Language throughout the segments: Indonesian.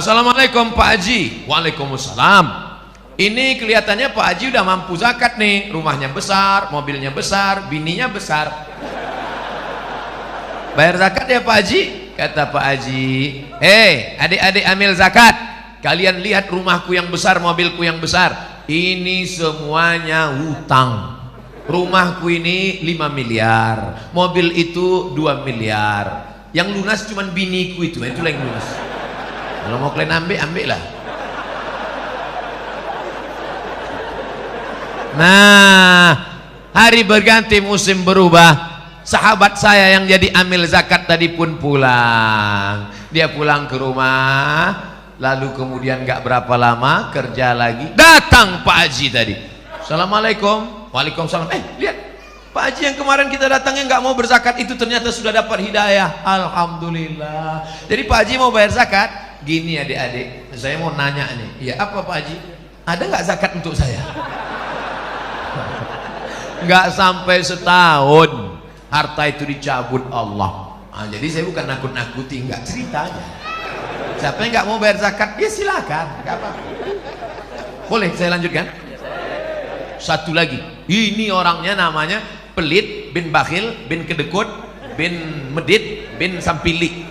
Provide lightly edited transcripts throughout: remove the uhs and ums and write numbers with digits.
Assalamualaikum Pak Haji. Waalaikumsalam. Ini kelihatannya Pak Haji udah mampu zakat nih. Rumahnya besar, mobilnya besar, bininya besar. Bayar zakat ya Pak Haji? Kata Pak Haji, hei adik-adik amil zakat, kalian lihat rumahku yang besar, mobilku yang besar, ini semuanya hutang. Rumahku ini 5 miliar, mobil itu 2 miliar, yang lunas cuman biniku itulah yang lunas. Kalau mau kalian ambil lah. Nah, hari berganti musim berubah. Sahabat saya yang jadi amil zakat tadi pun pulang. Dia pulang ke rumah, lalu kemudian gak berapa lama kerja lagi. Datang Pak Haji tadi. Assalamualaikum. Waalaikumsalam. Lihat Pak Haji yang kemarin kita datangnya gak mau berzakat itu ternyata sudah dapat hidayah. Alhamdulillah. Jadi Pak Haji mau bayar zakat. Gini adik-adik, saya mau nanya nih. Ya apa Pak Haji? Ada gak zakat untuk saya? Gak sampai setahun harta itu dicabut Allah. Jadi saya bukan nakut-nakuti, nggak ceritanya. Siapa yang nggak mau bayar zakat, ya silakan, nggak apa-apa. Boleh saya lanjutkan? Satu lagi, ini orangnya namanya pelit bin bakhil bin kedekut bin medit bin sampili.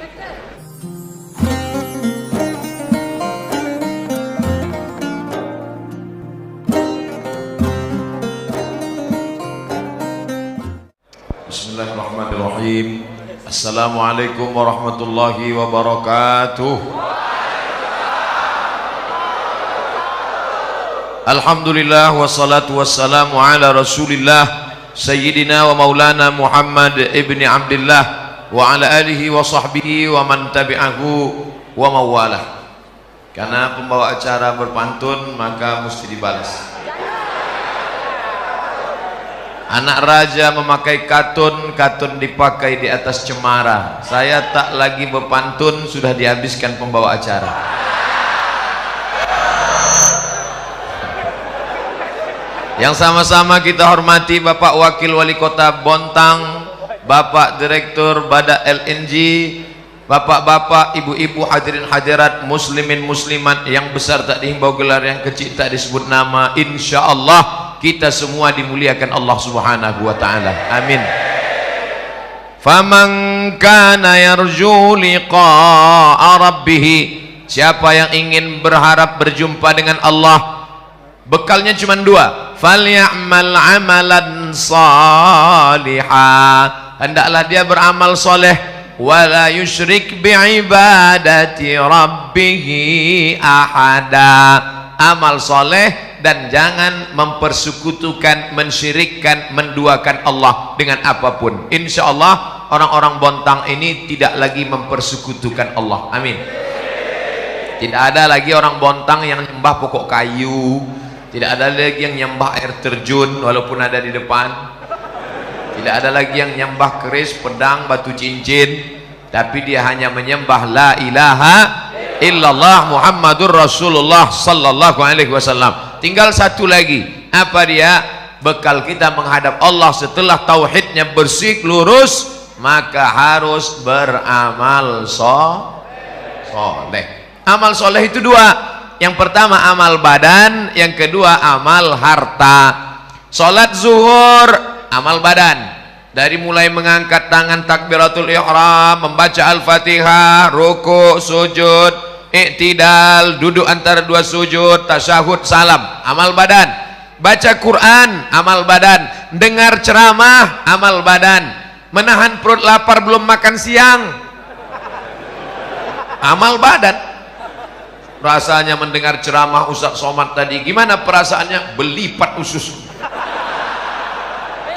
Bismillahirrahmanirrahim. Assalamualaikum warahmatullahi wabarakatuh. Alhamdulillah wassalatu wassalamu ala rasulillah Sayyidina wa maulana Muhammad ibni Abdillah wa ala alihi wa sahbihi wa man tabi'ahu wa mawalah. Karena pembawa acara berpantun maka mesti dibalas. Anak raja memakai katun, katun dipakai di atas cemara. Saya tak lagi berpantun, sudah dihabiskan pembawa acara. Yang sama-sama kita hormati Bapak Wakil Wali Kota Bontang, Bapak Direktur Badak LNG, Bapak-bapak, ibu-ibu, hadirin hadirat, muslimin muslimat, yang besar tak dihimbau gelar, yang kecil tak disebut nama. Insya Allah kita semua dimuliakan Allah Subhanahu wa ta'ala. Amin. Faman kana yarju liqa'a rabbih, siapa yang ingin berharap berjumpa dengan Allah, bekalnya cuma dua. Falyamal amalan salihah, hendaklah dia beramal soleh. Wala yusyrik bi'ibadati rabbih ahada, amal soleh dan jangan mempersekutukan, mensyirikkan, menduakan Allah dengan apapun. Insya Allah orang-orang Bontang ini tidak lagi mempersekutukan Allah. Amin. Tidak ada lagi orang Bontang yang nyembah pokok kayu, tidak ada lagi yang nyembah air terjun walaupun ada di depan, tidak ada lagi yang nyembah keris, pedang, batu cincin, tapi dia hanya menyembah la ilaha illallah Muhammadur Rasulullah sallallahu alaihi wasallam. Tinggal satu lagi, apa dia? Bekal kita menghadap Allah setelah tauhidnya bersih lurus, maka harus beramal soleh. Amal soleh itu dua, yang pertama amal badan, yang kedua amal harta. Salat zuhur amal badan, dari mulai mengangkat tangan takbiratul ihram, membaca al-fatihah, ruku, sujud, i'tidal, duduk antara dua sujud, tasyahud, salam, amal badan. Baca Quran, amal badan. Dengar ceramah, amal badan. Menahan perut lapar belum makan siang, amal badan. Rasanya mendengar ceramah Ustaz Somad tadi, gimana perasaannya? Belipat usus.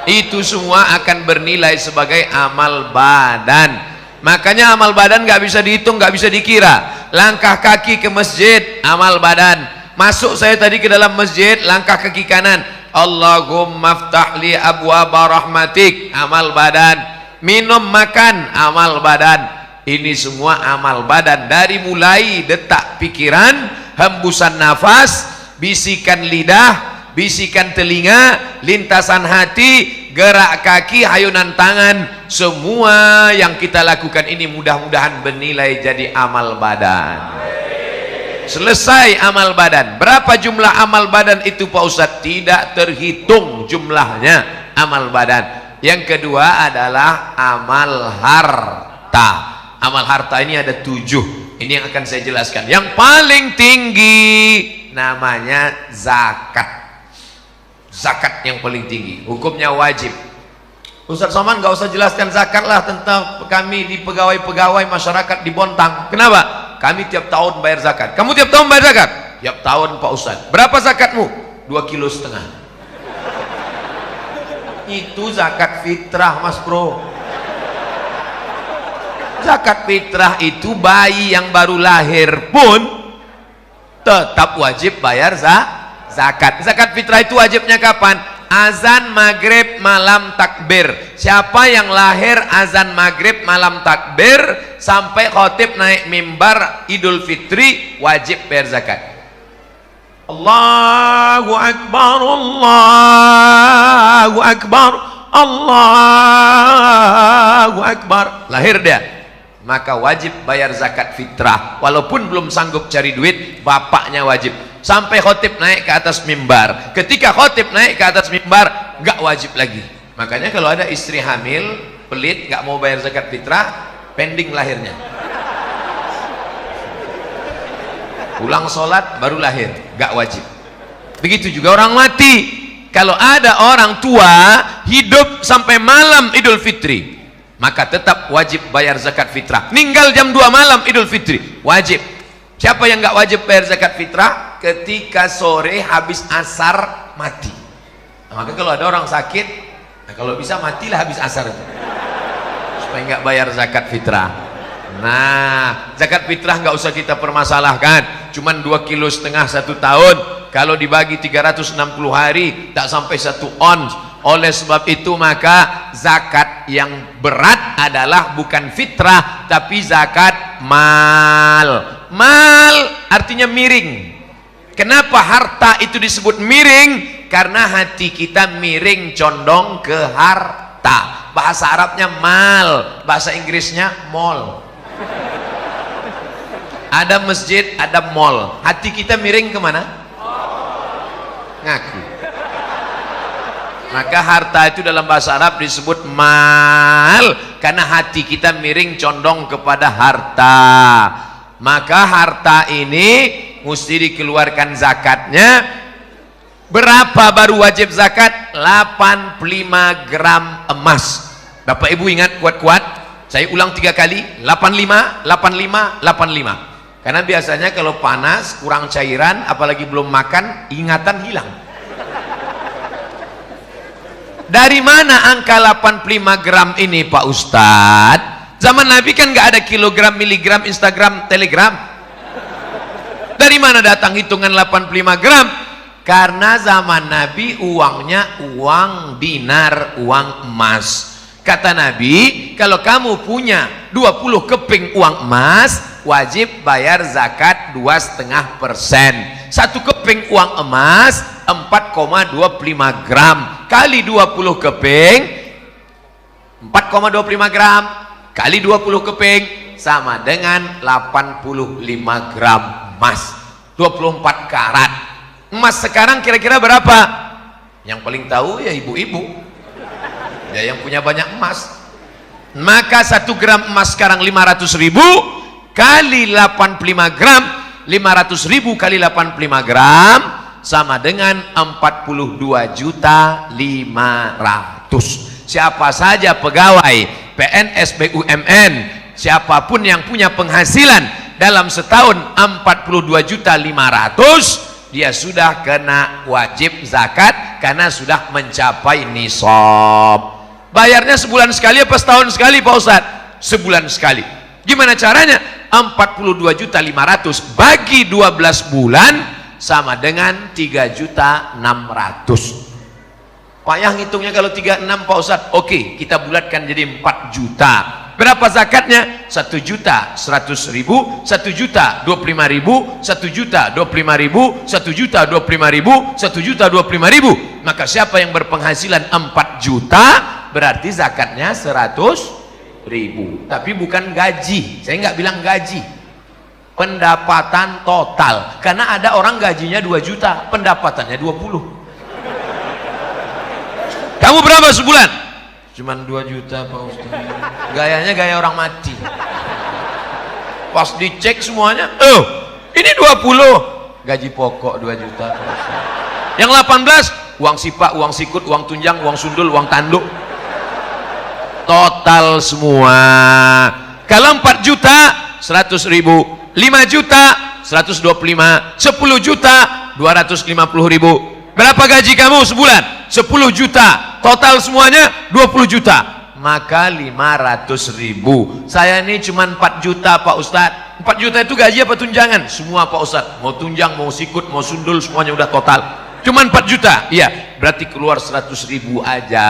Itu semua akan bernilai sebagai amal badan. Makanya amal badan gak bisa dihitung, gak bisa dikira. Langkah kaki ke masjid, amal badan. Masuk saya tadi ke dalam masjid, langkah kaki kanan, Allahumma ftahli abwaba rahmatik, amal badan. Minum makan, amal badan. Ini semua amal badan, dari mulai detak pikiran, hembusan nafas, bisikan lidah, bisikan telinga, lintasan hati, gerak kaki, hayunan tangan, semua yang kita lakukan ini mudah-mudahan bernilai jadi amal badan. selesai amal badan. Berapa jumlah amal badan itu Pak Ustadz? Tidak terhitung jumlahnya amal badan. Yang kedua adalah amal harta. Amal harta ini ada 7. Ini yang akan saya jelaskan. Yang paling tinggi namanya zakat. Zakat yang paling tinggi, hukumnya wajib. Ustaz Somad nggak usah jelaskan zakat lah, tentang kami di pegawai-pegawai masyarakat di Bontang. Kenapa? Kami tiap tahun bayar zakat. Kamu tiap tahun bayar zakat? Tiap tahun Pak Ustaz. Berapa zakatmu? 2,5 kilo. Itu zakat fitrah Mas Bro. Zakat fitrah itu bayi yang baru lahir pun tetap wajib bayar zakat. Zakat fitrah itu wajibnya kapan? Azan maghrib malam takbir. Siapa yang lahir azan maghrib malam takbir sampai khotib naik mimbar Idul Fitri wajib bayar zakat. Allahu Akbar, Allahu Akbar, Allahu Akbar. Lahir dia, maka wajib bayar zakat fitrah. Walaupun belum sanggup cari duit, bapaknya wajib. Sampai khotib naik ke atas mimbar. Ketika khotib naik ke atas mimbar, nggak wajib lagi. Makanya kalau ada istri hamil pelit nggak mau bayar zakat fitrah, pending lahirnya. Pulang sholat baru lahir, nggak wajib. Begitu juga orang mati. Kalau ada orang tua hidup sampai malam Idul Fitri, maka tetap wajib bayar zakat fitrah. Ninggal jam 2 malam Idul Fitri, wajib. Siapa yang nggak wajib bayar zakat fitrah? Ketika sore habis asar mati. Nah, maka kalau ada orang sakit, nah kalau bisa matilah habis asar itu, supaya nggak bayar zakat fitrah. Nah, zakat fitrah nggak usah kita permasalahkan, cuman 2,5 kilo 1 tahun. Kalau dibagi 360 hari tak sampai 1 ons. Oleh sebab itu maka zakat yang berat adalah bukan fitrah tapi zakat mal. Mal artinya miring. Kenapa harta itu disebut miring? Karena hati kita miring condong ke harta. Bahasa Arabnya mal, bahasa Inggrisnya mall. Ada masjid, ada mall. Hati kita miring kemana? Ngaku. Maka harta itu dalam bahasa Arab disebut mal, karena hati kita miring condong kepada harta. Maka harta ini mesti dikeluarkan zakatnya. Berapa baru wajib zakat? 85 gram emas. Bapak Ibu ingat kuat-kuat, saya ulang 3 kali, 85, 85, 85. Karena biasanya kalau panas, kurang cairan, apalagi belum makan, ingatan hilang. Dari mana angka 85 gram ini Pak Ustadz? Zaman Nabi kan nggak ada kilogram, miligram, Instagram, Telegram. Dari mana datang hitungan 85 gram? Karena zaman Nabi uangnya uang dinar, uang emas. Kata Nabi, kalau kamu punya 20 keping uang emas, wajib bayar zakat 2,5%. 1 keping uang emas 4,25 gram kali 20 keping 4,25 gram kali 20 keping sama dengan 85 gram emas. 24 karat emas sekarang kira-kira berapa? Yang paling tahu ya ibu-ibu ya, yang punya banyak emas. Maka 1 gram emas sekarang 500.000 kali 85 gram, 500.000 kali 85 gram sama dengan 42.500.000. Siapa saja pegawai PNS BUMN, siapapun yang punya penghasilan dalam setahun 42.500.000, dia sudah kena wajib zakat karena sudah mencapai nisab. Bayarnya sebulan sekali apa setahun sekali Pak Ustadz? Sebulan sekali. Gimana caranya? 42.500.000 bagi 12 bulan sama dengan 3.600.000. Payah ngitungnya kalau 36 Pak Ustadz. Oke, kita bulatkan jadi 4 juta. Berapa zakatnya? 1.100.000, 1.025.000, 1.025.000, 1.025.000, 1.025.000. Maka siapa yang berpenghasilan 4 juta berarti zakatnya 100.000. Tapi bukan gaji. Saya nggak bilang gaji. pendapatan total. Karena ada orang gajinya 2 juta, pendapatannya 20. Kamu berapa sebulan? Cuman 2 juta Pak Ustaz. Gayanya gaya orang mati. Pas dicek semuanya, ini 20. Gaji pokok 2 juta Pak Ustaz. Yang 18, uang sipak, uang sikut, uang tunjang, uang sundul, uang tanduk. Total semua. Kalau 4 juta 100.000, 5 juta 125, 10 juta 250.000. Berapa gaji kamu sebulan? 10 juta. Total semuanya 20 juta. Maka 500.000. Saya ini cuma 4 juta Pak Ustadz. 4 juta itu gaji apa tunjangan? Semua Pak Ustadz. Mau tunjang, mau sikut, mau sundul, semuanya udah total. Cuma 4 juta. Iya, berarti keluar 100.000 aja.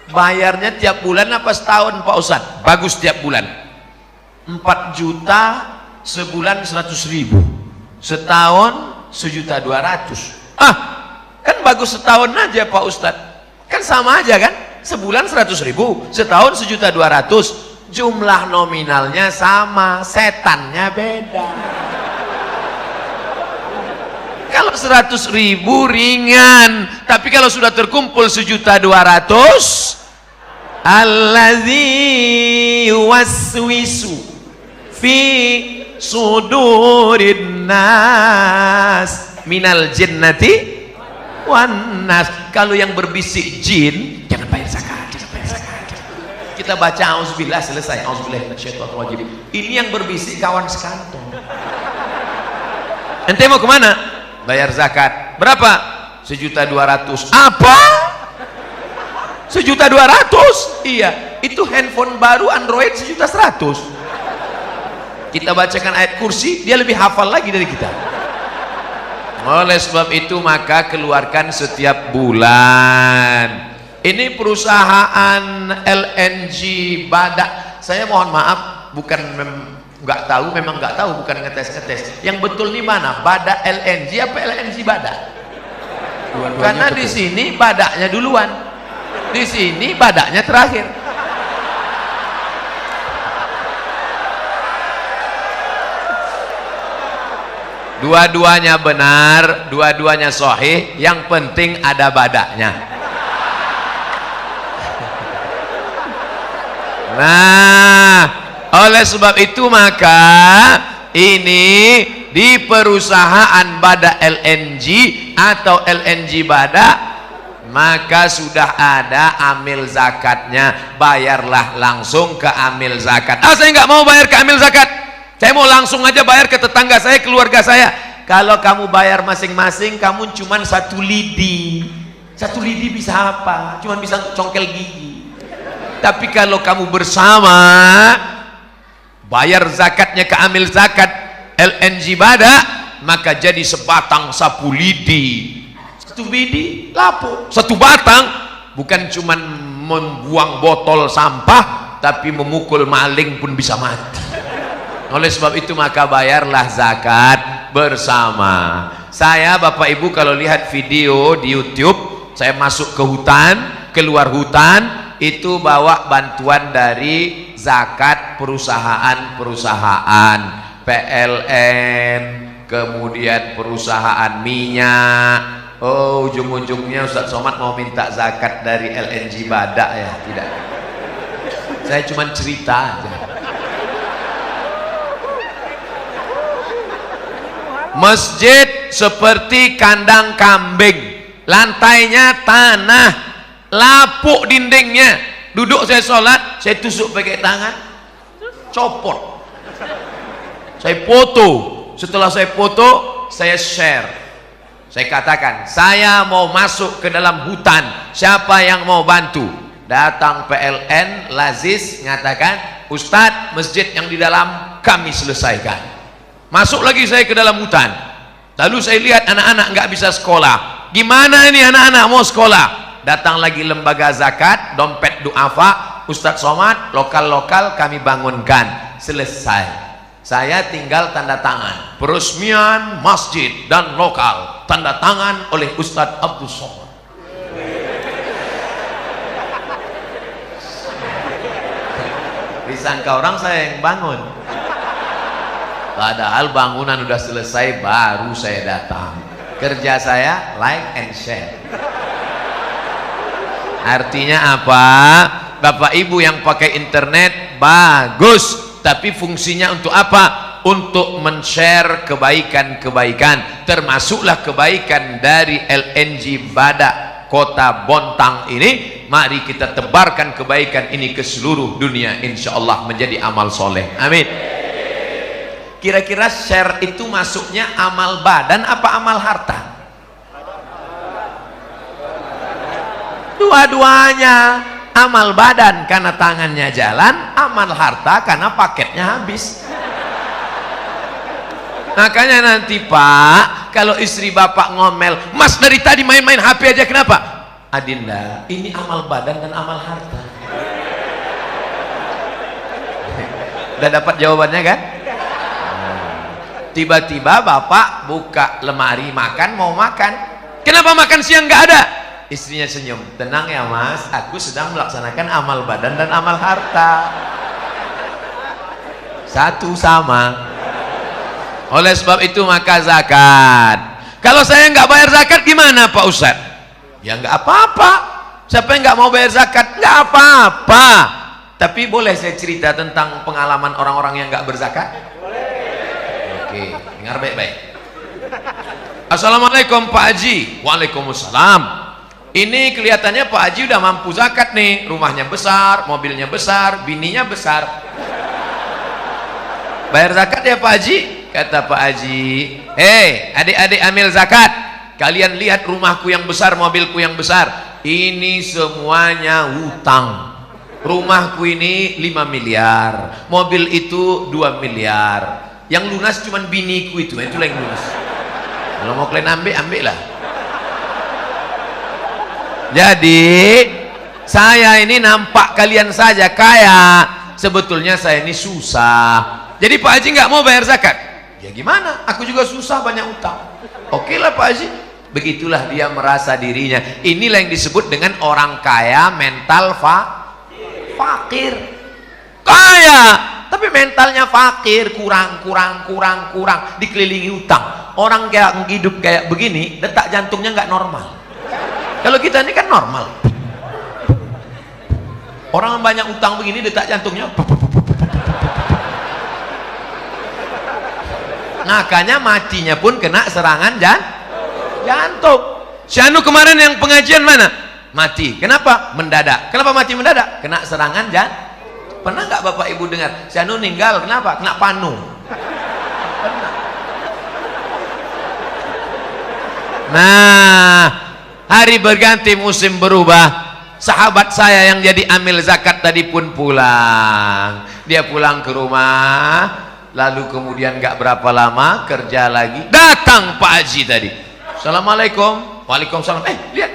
Bayarnya tiap bulan apa setahun Pak Ustadz? Bagus tiap bulan. 4 juta sebulan 100.000. Setahun 1.200.000. Kan bagus setahun aja Pak Ustadz. Kan sama aja kan? Sebulan 100.000, setahun 1.200.000. Jumlah nominalnya sama, setannya beda. Kalau 100.000 ringan, tapi kalau sudah terkumpul 1.200.000, allazi yuwaswisu fi sudurin nas minal jinnati wan nas. Kalau yang berbisik jin, jangan bayar zakat, jangan bayar zakat. Kita baca auzubillah, selesai. Auzubillah minasyaitonir. Ini yang berbisik kawan sekantong. Ente mau kemana? Bayar zakat. Berapa? 1.200.000. Apa? 1.200.000? Iya, itu handphone baru Android 1.100.000. Kita bacakan ayat kursi, dia lebih hafal lagi dari kita. Oleh sebab itu maka keluarkan setiap bulan. Ini perusahaan LNG Badak. Saya mohon maaf, bukan nggak tahu, memang nggak tahu, bukan ngetes. Yang betul nih mana? Badak LNG apa LNG Badak? Karena di sini badaknya duluan, di sini badaknya terakhir. Dua-duanya benar, dua-duanya sahih, yang penting ada badaknya. Nah, oleh sebab itu maka ini di perusahaan Badak LNG atau LNG Badak, maka sudah ada amil zakatnya. Bayarlah langsung ke amil zakat. Saya nggak mau bayar ke amil zakat, saya mau langsung aja bayar ke tetangga saya, keluarga saya. Kalau kamu bayar masing-masing, kamu cuma 1 lidi. 1 lidi bisa apa? Cuma bisa congkel gigi. Tapi kalau kamu bersama bayar zakatnya ke amil zakat LNG Badak, maka jadi sebatang 1 lidi. 1 lidi lapo. 1 batang bukan cuma membuang botol sampah, tapi memukul maling pun bisa mati. Oleh sebab itu maka bayarlah zakat bersama. Saya Bapak Ibu kalau lihat video di YouTube, saya masuk ke hutan, keluar hutan, itu bawa bantuan dari zakat perusahaan-perusahaan PLN, kemudian perusahaan minyak. Ujung-ujungnya Ustaz Somad mau minta zakat dari LNG Badak ya? Tidak, saya cuma cerita aja. Masjid seperti kandang kambing, lantainya tanah, lapuk dindingnya. Duduk saya sholat, saya tusuk pakai tangan, copot. Saya foto, setelah saya foto, saya share. Saya katakan, saya mau masuk ke dalam hutan, siapa yang mau bantu? Datang PLN, Lazis, ngatakan, Ustadz, masjid yang di dalam kami selesaikan. Masuk lagi saya ke dalam hutan, lalu saya lihat anak-anak nggak bisa sekolah. Gimana ini anak-anak mau sekolah? Datang lagi lembaga zakat, dompet duafa, Ustadz Somad, lokal-lokal kami bangunkan. Selesai. Saya tinggal tanda tangan peresmian masjid dan lokal, tanda tangan oleh Ustadz Abdul Somad. Disangka orang saya yang bangun. Padahal bangunan udah selesai baru saya datang. Kerja saya like and share. Artinya apa? Bapak Ibu yang pakai internet bagus, tapi fungsinya untuk apa? Untuk men-share kebaikan-kebaikan, termasuklah kebaikan dari LNG Badak Kota Bontang ini. Mari kita tebarkan kebaikan ini ke seluruh dunia, insya Allah menjadi amal soleh. Amin. Kira-kira share itu masuknya amal badan apa amal harta? Dua-duanya. Amal badan karena tangannya jalan, amal harta karena paketnya habis. Makanya nanti Pak, kalau istri Bapak ngomel, Mas dari tadi main-main HP aja, kenapa? Adinda, ini amal badan dan amal harta. Udah dapat jawabannya kan? Tiba-tiba Bapak buka lemari makan, mau makan. Kenapa makan siang nggak ada? Istrinya senyum, tenang ya Mas, aku sedang melaksanakan amal badan dan amal harta. Satu sama. Oleh sebab itu maka zakat. Kalau saya nggak bayar zakat gimana Pak Ustadz? Ya nggak apa-apa. Siapa yang nggak mau bayar zakat? Nggak apa-apa. Tapi boleh saya cerita tentang pengalaman orang-orang yang nggak berzakat? Oke, dengar baik-baik. Assalamualaikum Pak Haji. Waalaikumsalam. Ini kelihatannya Pak Haji udah mampu zakat nih, rumahnya besar, mobilnya besar, bininya besar. Bayar zakat ya Pak Haji? Kata Pak Haji, adik-adik amil zakat. Kalian lihat rumahku yang besar, mobilku yang besar. Ini semuanya hutang. Rumahku ini 5 miliar, mobil itu 2 miliar. Yang lunas cuman biniku itulah yang lunas. Kalau mau kalian ambil lah. Jadi saya ini nampak kalian saja kaya, sebetulnya saya ini susah. Jadi Pak Haji nggak mau bayar zakat. Ya gimana? Aku juga susah, banyak utang. Oke lah Pak Haji. Begitulah dia merasa dirinya. Inilah yang disebut dengan orang kaya mental fakir. Kaya tapi mentalnya fakir, kurang, dikelilingi utang. Orang kayak hidup kayak begini, detak jantungnya nggak normal. Kalau kita ini kan normal. Orang yang banyak utang begini detak jantungnya. Makanya matinya pun kena serangan jantung. Syanu kemarin yang pengajian mana? Mati. Kenapa? Mendadak. Kenapa mati mendadak? Kena serangan jantung. Pernah nggak Bapak Ibu dengar? Syanu meninggal kenapa? Kena panu. Nah, hari berganti musim berubah. Sahabat saya yang jadi amil zakat tadi pun pulang. Dia pulang ke rumah, lalu kemudian gak berapa lama kerja lagi, datang Pak Haji tadi. Assalamualaikum. Waalaikumsalam. Lihat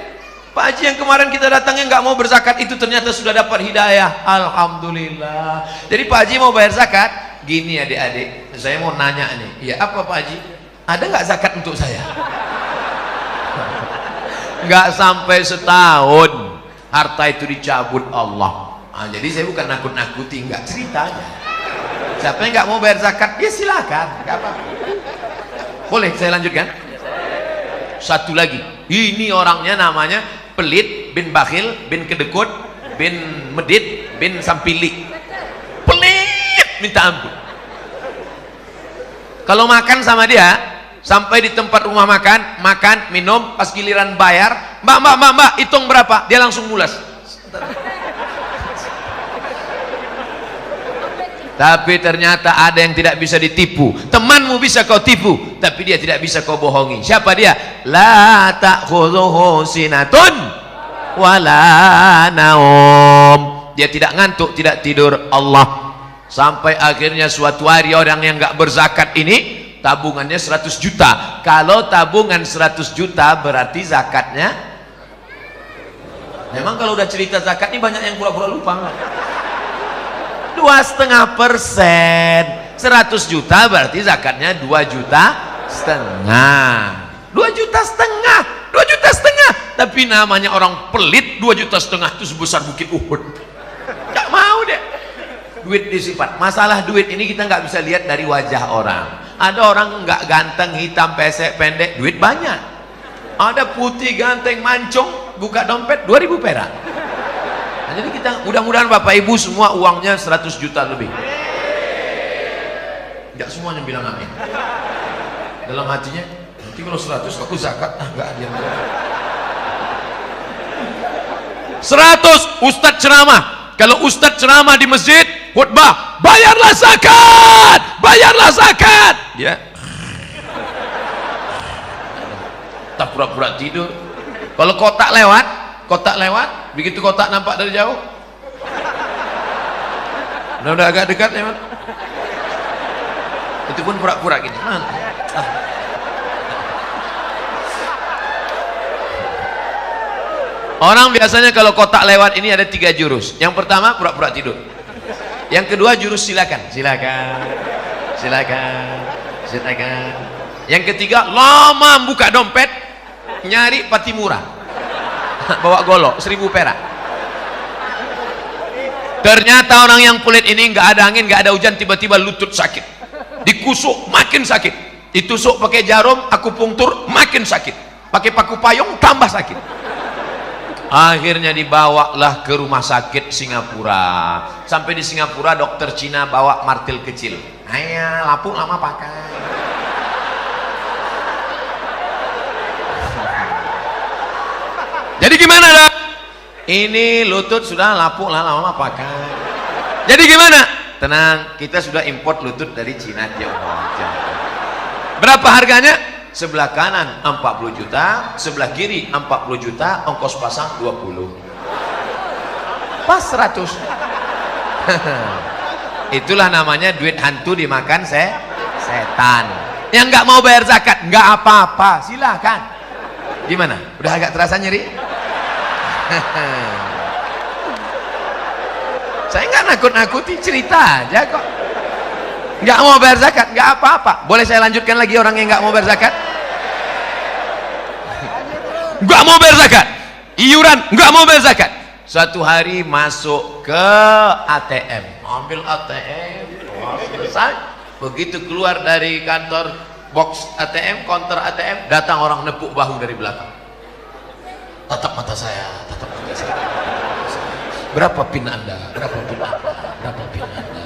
Pak Haji yang kemarin kita datangnya nggak mau berzakat itu ternyata sudah dapat hidayah. Alhamdulillah. Jadi Pak Haji mau bayar zakat. Gini adik-adik, saya mau nanya nih. Ya apa Pak Haji? Ada nggak zakat untuk saya? Nggak sampai setahun harta itu dicabut Allah. Jadi saya bukan nakut-nakuti, nggak, ceritanya. Siapa yang nggak mau bayar zakat, ya silakan, nggak apa-apa. Boleh saya lanjutkan? Satu lagi, ini orangnya namanya pelit bin bakhil bin kedekut bin medit bin sampili. Pelit minta ampun. Kalau makan sama dia, sampai di tempat rumah makan, minum, pas giliran bayar, mbak, hitung berapa? Dia langsung mulas. Tapi ternyata ada yang tidak bisa ditipu. Temanmu bisa kau tipu, tapi dia tidak bisa kau bohongi. Siapa dia? La ta'khudhuhu sinatun wala naum. Dia tidak ngantuk, tidak tidur. Allah. Sampai akhirnya suatu hari orang yang nggak berzakat ini tabungannya 100 juta. Kalau tabungan 100 juta berarti zakatnya, memang kalau udah cerita zakat ini banyak yang pura-pura lupa. 2,5%. 100 juta berarti zakatnya 2,5 juta. 2,5 juta. Tapi namanya orang pelit, 2,5 juta itu sebesar bukit Uhud. Gak mau deh. duit disifat. Masalah duit ini kita nggak bisa lihat dari wajah orang. Ada orang nggak ganteng, hitam, pesek, pendek, duit banyak. Ada putih, ganteng, mancung, buka dompet 2000 perak. Nah, jadi kita mudah-mudahan Bapak Ibu semua uangnya 100 juta lebih. Nggak semuanya bilang amin. Dalam hatinya, nanti kalau 100 aku zakat, nggak ada yang 100 Ustadz ceramah. Kalau Ustadz ceramah di masjid, khutbah, bayarlah zakat, bayarlah zakat. Ya, tak pura-pura tidur. Kalau kotak lewat, begitu kotak nampak dari jauh, udah agak dekat ya, itu pun pura-pura gini. Orang biasanya kalau kotak lewat ini ada 3 jurus. Yang pertama pura-pura tidur. Yang kedua jurus silakan, silakan, silakan, silakan. Yang ketiga lama buka dompet, nyari pati murah, bawa golok 1000 perak. Ternyata orang yang kulit ini nggak ada angin, nggak ada hujan, tiba-tiba lutut sakit, dikusuk makin sakit, ditusuk pakai jarum akupunktur makin sakit, pakai paku payung tambah sakit. Akhirnya dibawalah ke rumah sakit Singapura. Sampai di Singapura dokter Cina bawa martil kecil. Ayah, lapuk lama pakai. Jadi gimana dok? Ini lutut sudah lapuk lama pakai. Jadi gimana? Tenang, kita sudah import lutut dari Cina, Tiongkok. Berapa harganya? Sebelah kanan 40 juta, sebelah kiri 40 juta, ongkos pasang 20. Pas 100. Itulah namanya duit hantu dimakan setan. Yang nggak mau bayar zakat nggak apa-apa, silakan. Gimana? Udah agak terasa nyeri? Saya nggak nakut-nakuti, cerita aja kok. Nggak mau bayar zakat nggak apa-apa. Boleh saya lanjutkan lagi orang yang nggak mau bayar zakat? Nggak mau bayar zakat, iuran nggak mau bayar zakat. Suatu hari masuk ke ATM, ambil ATM, selesai. Begitu keluar dari kantor box ATM, counter ATM, datang orang nepuk bahu dari belakang. Tatap mata saya, tatap mata saya. Berapa pin Anda? Berapa pin Anda? Berapa pin Anda?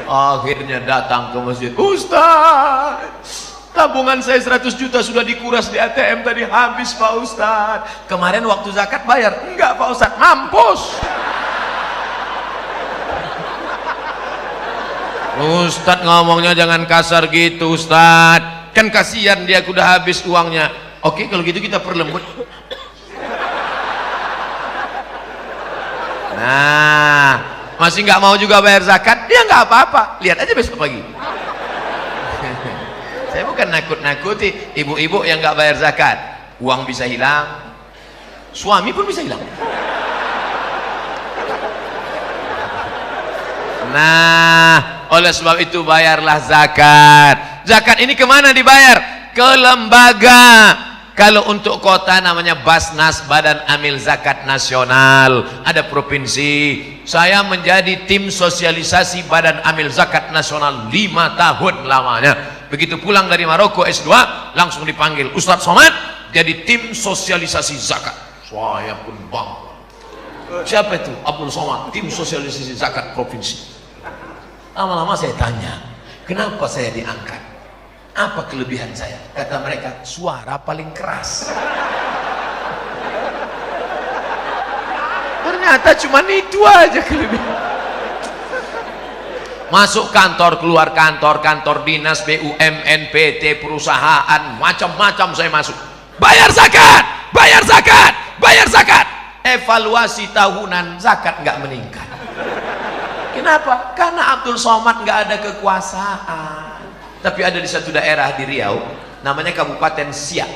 Akhirnya datang ke masjid. Ustaz, tabungan saya 100 juta sudah dikuras di ATM tadi, habis Pak Ustaz. Kemarin waktu zakat bayar? Enggak Pak Ustaz, mampus. Ustaz ngomongnya jangan kasar gitu Ustaz, kan kasihan dia udah habis uangnya. Oke kalau gitu kita perlembut. Nah, masih nggak mau juga bayar zakat, dia nggak apa-apa, lihat aja besok pagi. Saya bukan nakut-nakuti ibu-ibu yang nggak bayar zakat. Uang bisa hilang, suami pun bisa hilang. Nah, oleh sebab itu bayarlah zakat. Zakat ini kemana dibayar? Ke lembaga. Kalau untuk kota namanya Basnas, Badan Amil Zakat Nasional. Ada provinsi. Saya menjadi tim sosialisasi Badan Amil Zakat Nasional 5 tahun lamanya. Begitu pulang dari Maroko S2, langsung dipanggil Ustadz Somad jadi tim sosialisasi zakat. Saya pun bangga. Siapa itu? Abdul Somad, tim sosialisasi zakat provinsi. Lama-lama saya tanya, kenapa saya diangkat? Apa kelebihan saya? Kata mereka, suara paling keras. Ternyata cuma itu aja kelebihan. Masuk kantor, keluar kantor, kantor dinas, BUMN, PT, perusahaan, macam-macam saya masuk. Bayar zakat, bayar zakat, bayar zakat. Evaluasi tahunan zakat nggak meningkat. Kenapa? Karena Abdul Somad nggak ada kekuasaan. Tapi ada di satu daerah di Riau, namanya Kabupaten Siak.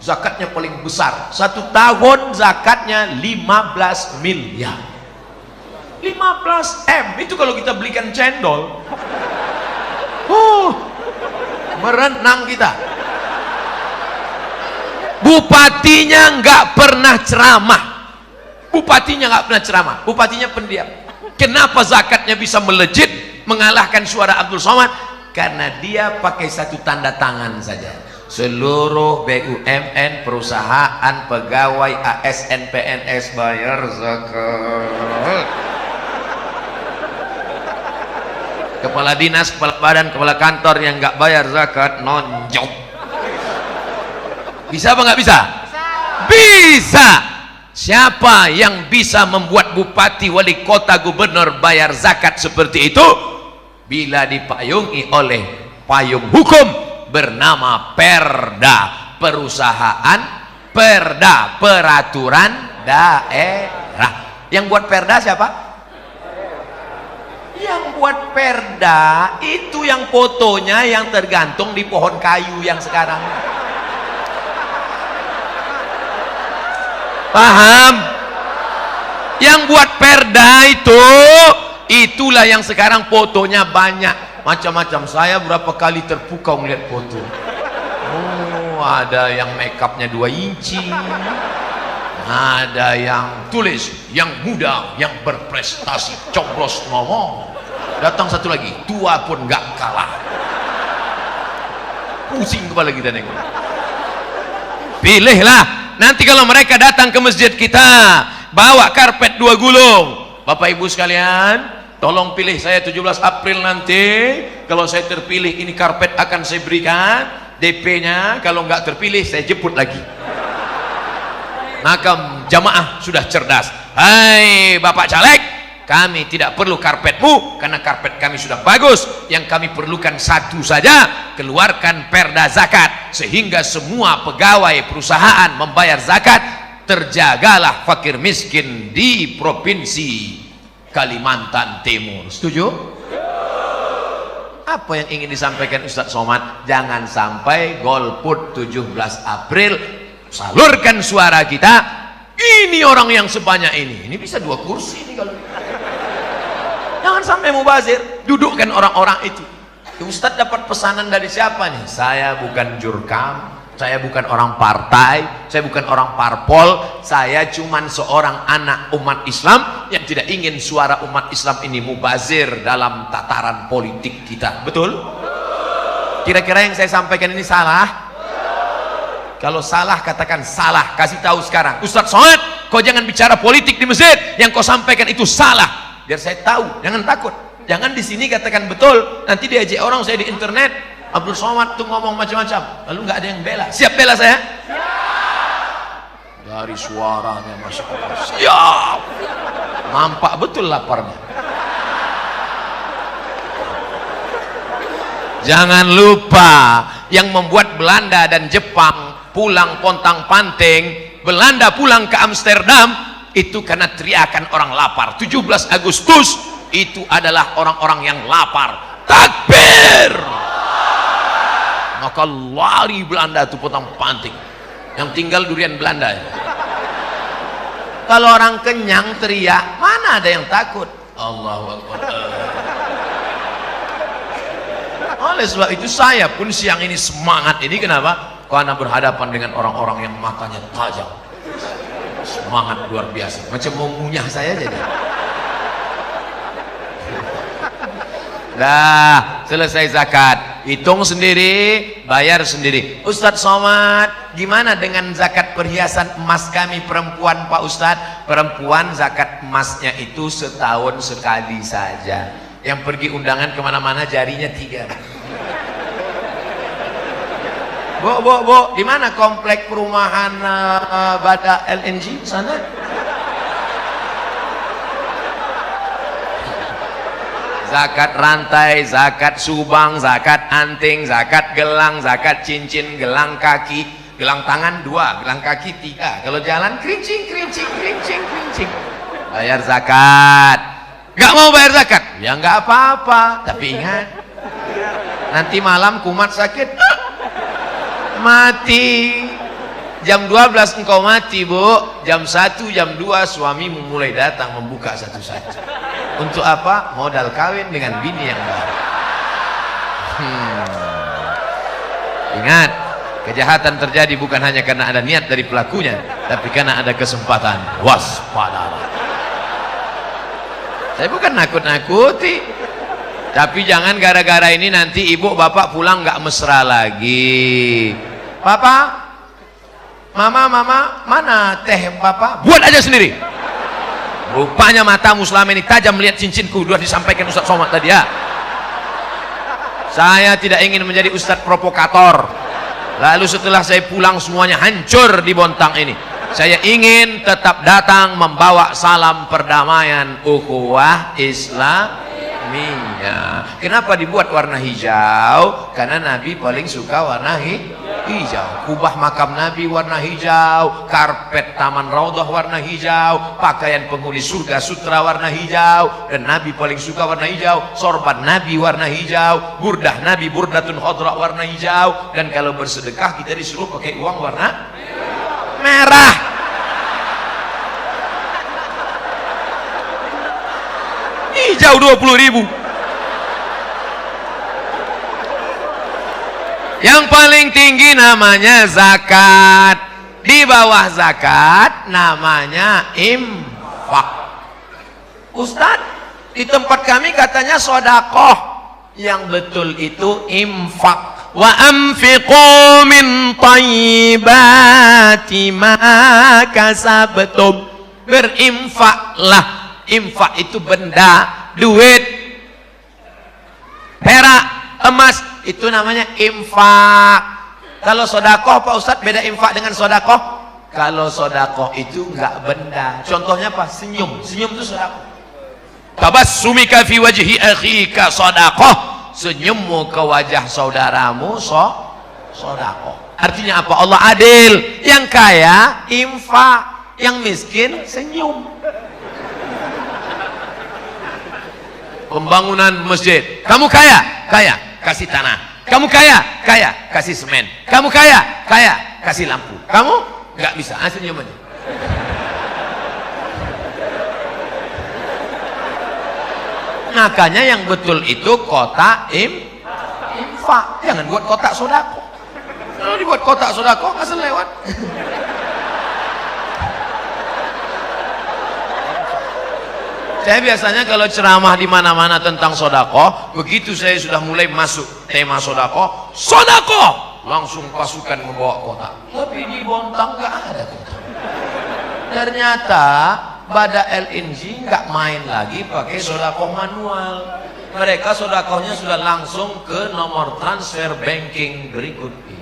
Zakatnya paling besar. 1 tahun zakatnya 15 miliar. 15 M itu kalau kita belikan cendol. Merenang kita. Bupatinya nggak pernah ceramah. Bupatinya nggak pernah ceramah. Bupatinya pendiam. Kenapa zakatnya bisa melejit mengalahkan suara Abdul Somad? Karena dia pakai satu tanda tangan saja. Seluruh BUMN, perusahaan, pegawai, ASN, PNS bayar zakat. Kepala dinas, kepala badan, kepala kantor yang nggak bayar zakat nonjok. Bisa apa nggak bisa? Bisa. Siapa yang bisa membuat bupati, wali kota, gubernur bayar zakat seperti itu? Bila dipayungi oleh payung hukum bernama Perda, perusahaan, Perda, peraturan daerah. Yang buat Perda siapa? Yang buat Perda itu yang fotonya yang tergantung di pohon kayu yang sekarang. Paham? Yang buat Perda itu, itulah yang sekarang fotonya banyak macam-macam. Saya berapa kali terpukau melihat foto. Oh, ada yang make upnya 2 inci, ada yang tulis yang muda, yang berprestasi, coblos ngomong. Datang satu lagi, tua pun gak kalah. Pusing kepala kita nengok. Pilihlah. Nanti kalau mereka datang ke masjid kita, bawa karpet 2 gulung. Bapak ibu sekalian, tolong pilih saya 17 April nanti. Kalau saya terpilih, ini karpet akan saya berikan DP-nya. Kalau nggak terpilih, saya jemput lagi. Maka jamaah sudah cerdas. Hai Bapak Caleg, kami tidak perlu karpetmu karena karpet kami sudah bagus. Yang kami perlukan satu saja, keluarkan Perda zakat sehingga semua pegawai perusahaan membayar zakat. Terjagalah fakir miskin di provinsi Kalimantan Timur. Setuju? Apa yang ingin disampaikan Ustadz Somad? Jangan sampai golput 17 April. Salurkan suara kita. Ini orang yang sebanyak ini bisa 2 kursi ini kalau. Jangan sampai mubazir. Dudukkan orang-orang itu. Ustadz dapat pesanan dari siapa nih? Saya bukan jurkam, saya bukan orang partai, saya bukan orang parpol, saya cuman seorang anak umat Islam yang tidak ingin suara umat Islam ini mubazir dalam tataran politik kita. Betul? Kira-kira yang saya sampaikan ini salah? Kalau salah katakan salah, kasih tahu sekarang. Ustadz Somad, kau jangan bicara politik di masjid, yang kau sampaikan itu salah. Biar saya tahu, jangan takut. Jangan di sini katakan betul, nanti diajak orang saya di internet, Abdul Somad tuh ngomong macam-macam, lalu nggak ada yang bela. Siap bela saya? Siap. Dari suaranya masuk apa? Siap. Nampak betul laparnya. Jangan lupa, yang membuat Belanda dan Jepang pulang pontang-panting, Belanda pulang ke Amsterdam itu karena teriakan orang lapar. 17 Agustus itu adalah orang-orang yang lapar. Takbir! Maka lari Belanda itu pontang-panting. Yang tinggal durian Belanda ya. Kalau orang kenyang teriak, mana ada yang takut? Allahu Akbar. Oleh sebab itu saya pun siang ini semangat ini, kenapa? Karena berhadapan dengan orang-orang yang matanya tajam. Semangat luar biasa. Macam mau ngunyah saya jadi. Dah selesai zakat, hitung sendiri, bayar sendiri. Ustadz Somad, gimana dengan zakat perhiasan emas kami perempuan Pak Ustadz? Perempuan zakat emasnya itu setahun sekali saja. Yang pergi undangan kemana-mana jarinya 3. Bu, di mana komplek perumahan Bada LNG sana? Zakat rantai, zakat subang, zakat anting, zakat gelang, zakat cincin, gelang kaki, gelang tangan 2, gelang kaki 3. Kalau jalan kerincing. Bayar zakat. Gak mau bayar zakat? Ya nggak apa-apa. Tapi ingat, nanti malam kumat sakit, mati. Jam 12 engkau mati, Bu. Jam 1, jam 2 suamimu mulai datang membuka satu-satu. Untuk apa? Modal kawin dengan bini yang baru. Ingat, kejahatan terjadi bukan hanya karena ada niat dari pelakunya, tapi karena ada kesempatan. Waspadalah. Saya bukan nakut-nakuti, tapi jangan gara-gara ini nanti ibu bapak pulang nggak mesra lagi. Papa, mama, mana teh papa? Buat aja sendiri. Rupanya matamu selama ini tajam melihat cincinku, sudah disampaikan Ustaz Somad tadi ya. Saya tidak ingin menjadi ustadz provokator, lalu setelah saya pulang semuanya hancur di Bontang ini. Saya ingin tetap datang membawa salam perdamaian ukhuwah Islamiyah. Kenapa dibuat warna hijau? Karena Nabi paling suka warna hijau. Kubah makam Nabi warna hijau, karpet taman Raudhah warna hijau, pakaian penghuni surga sutra warna hijau, dan Nabi paling suka warna hijau. Sorban Nabi warna hijau, burdah Nabi burdatun khadra warna hijau, dan kalau bersedekah kita disuruh pakai uang warna merah. Hijau 20.000. Yang paling tinggi namanya zakat, di bawah zakat namanya infak. Ustadz, di tempat kami katanya sodakoh, yang betul itu infak. Wa anfiqu min thayyibati ma kasabtum. Berinfaklah. Infak itu benda, duit, perak, emas, itu namanya infak. Kalau sodakoh Pak Ustadz, beda infak dengan sodakoh. Kalau sodakoh itu enggak benda. Contohnya apa? Senyum. Senyum itu sodakoh. Tabassumika fi wajhi akhika sodakoh. Senyummu ke wajah saudaramu sodakoh. Artinya apa? Allah adil. Yang kaya infak, yang miskin senyum. Pembangunan masjid, kamu kaya, kasih tanah. Kamu kaya, kasih semen. Kamu kaya, kasih lampu. Kamu nggak bisa, senyum aja. Makanya yang betul itu kotak infak. Jangan buat kotak sodako. Kalau dibuat kotak sodako nggak selewat. Saya biasanya kalau ceramah di mana-mana tentang sodako, begitu saya sudah mulai masuk tema sodako, langsung pasukan membawa kotak. Tapi di Bontang nggak ada kotak. Ternyata Bada LNG nggak main lagi pakai sodako manual. Mereka sodakohnya sudah langsung ke nomor transfer banking berikut ini.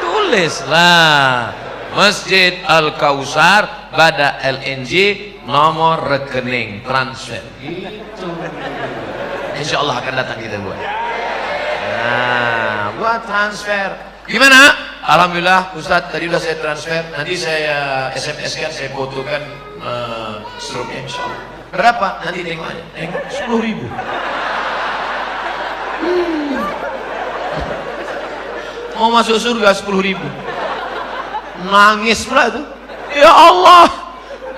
Tulislah Masjid Al-Kausar Bada LNG nomor rekening transfer gitu. Insya Allah akan datang kita buat. Nah, buat transfer gimana? Alhamdulillah Ustadz, tadi udah saya transfer, nanti saya SMS kan, saya fotokan struknya insya Allah. Berapa? Nanti tengok aja. Tengok 10.000. Mau masuk surga 10.000. Nangis pula tuh. Ya Allah,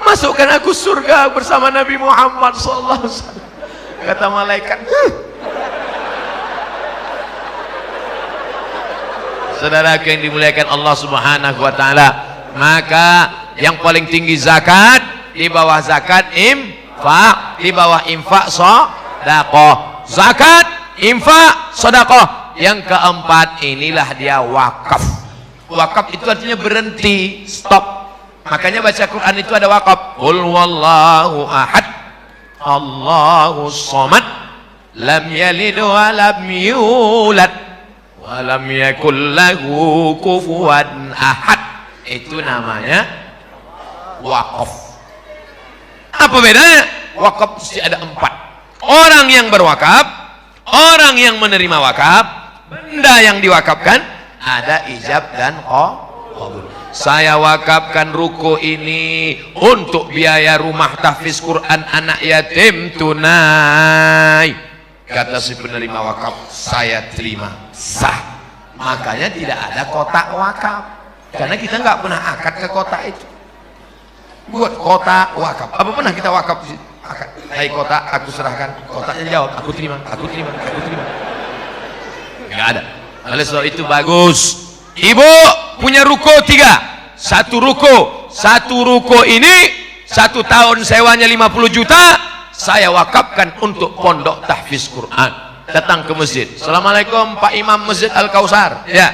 masukkan aku surga bersama Nabi Muhammad SAW. Kata malaikat. Saudara yang dimuliakan Allah Subhanahu wa taala, maka yang paling tinggi zakat, di bawah zakat infak, di bawah infak sedekah. Zakat, infak, sedekah. Yang keempat, inilah dia wakaf. Wakaf itu artinya berhenti, stop. Makanya baca Quran itu ada wakaf. Qul wallahu ahad, Allahus samad, lam yalid wa lam yulad, wa lam yakul lahu kufuwan ahad. Itu namanya wakaf. Apa bedanya? Wakaf mesti ada 4. Orang yang berwakaf, orang yang menerima wakaf, benda yang diwakafkan, ada ijab dan qabul. Saya wakafkan ruko ini untuk biaya rumah tahfiz Quran anak yatim tunai. Kata si penerima wakaf, saya terima, sah. Makanya tidak ada kotak wakaf, karena kita nggak pernah akad ke kotak itu. Buat kotak wakaf, apa pernah kita wakaf di situ? Akad. Hai kotak, aku serahkan. Kotaknya jawab, aku terima, aku terima, aku terima. Nggak ada. Oleh sebab itu bagus. Ibu punya ruko 3, satu ruko ini 1 tahun sewanya 50 juta saya wakafkan untuk pondok tahfiz Quran. Datang ke masjid, assalamualaikum Pak Imam Masjid Al Kausar, ya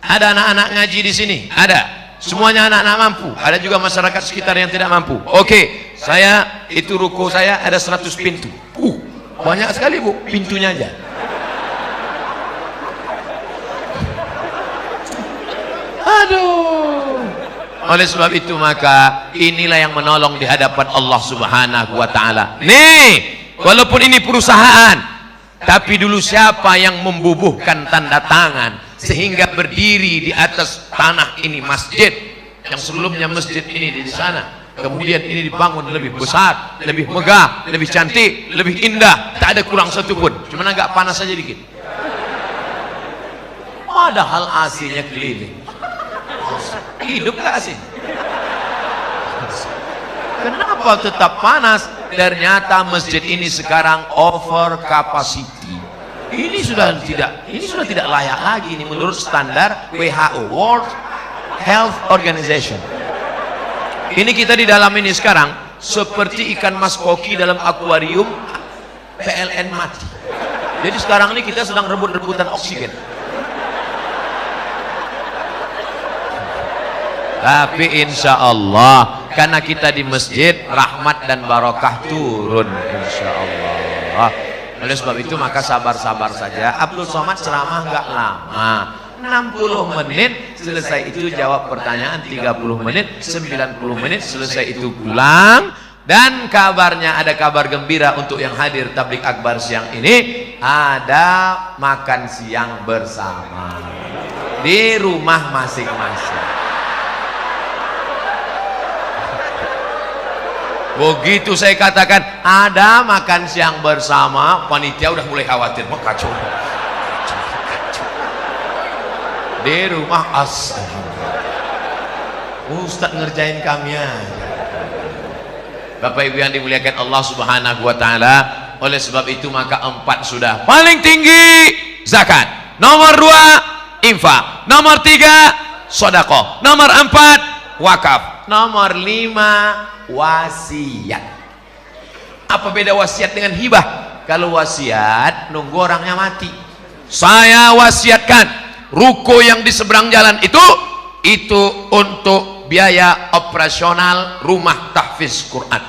ada anak-anak ngaji di sini, ada semuanya anak-anak mampu, ada juga masyarakat sekitar yang tidak mampu. Oke, saya itu ruko saya ada 100 pintu. Banyak sekali Bu, pintunya aja. Aduh. Oleh sebab itu maka inilah yang menolong di hadapan Allah Subhanahu wa taala. Nih, walaupun ini perusahaan, tapi dulu siapa yang membubuhkan tanda tangan sehingga berdiri di atas tanah ini masjid yang sebelumnya masjid ini di sana, kemudian ini dibangun lebih besar, lebih megah, lebih cantik, lebih indah, tak ada kurang satu pun, cuma agak panas saja dikit. Padahal AC-nya keliling. Hidup gak AC? Kenapa tetap panas? Ternyata masjid ini sekarang over capacity. Ini sudah tidak layak lagi ini menurut standar WHO, World Health Organization. Ini kita di dalam ini sekarang seperti ikan mas koki dalam akuarium PLN mati. Jadi sekarang ini kita sedang rebut-rebutan oksigen. Tapi insya Allah karena kita di masjid, rahmat dan barokah turun insya Allah. Oleh sebab itu maka sabar-sabar saja. Abdul Somad ceramah nggak lama, 60 menit selesai itu jawab pertanyaan, 30 menit, 90 menit selesai itu pulang. Dan kabarnya ada kabar gembira untuk yang hadir tablik akbar siang ini, ada makan siang bersama di rumah masing-masing. Begitu saya katakan ada makan siang bersama, panitia udah mulai khawatir, mau kacau. Di rumah Ustaz ngerjain kami aja. Bapak Ibu yang dimuliakan Allah Subhanahu wa taala, oleh sebab itu maka 4 sudah paling tinggi zakat, nomor 2 infak, nomor 3 sedekah, nomor 4 wakaf, nomor 5 wasiat. Apa beda wasiat dengan hibah? Kalau wasiat nunggu orangnya mati. Saya wasiatkan ruko yang di seberang jalan itu untuk biaya operasional rumah tahfiz Quran.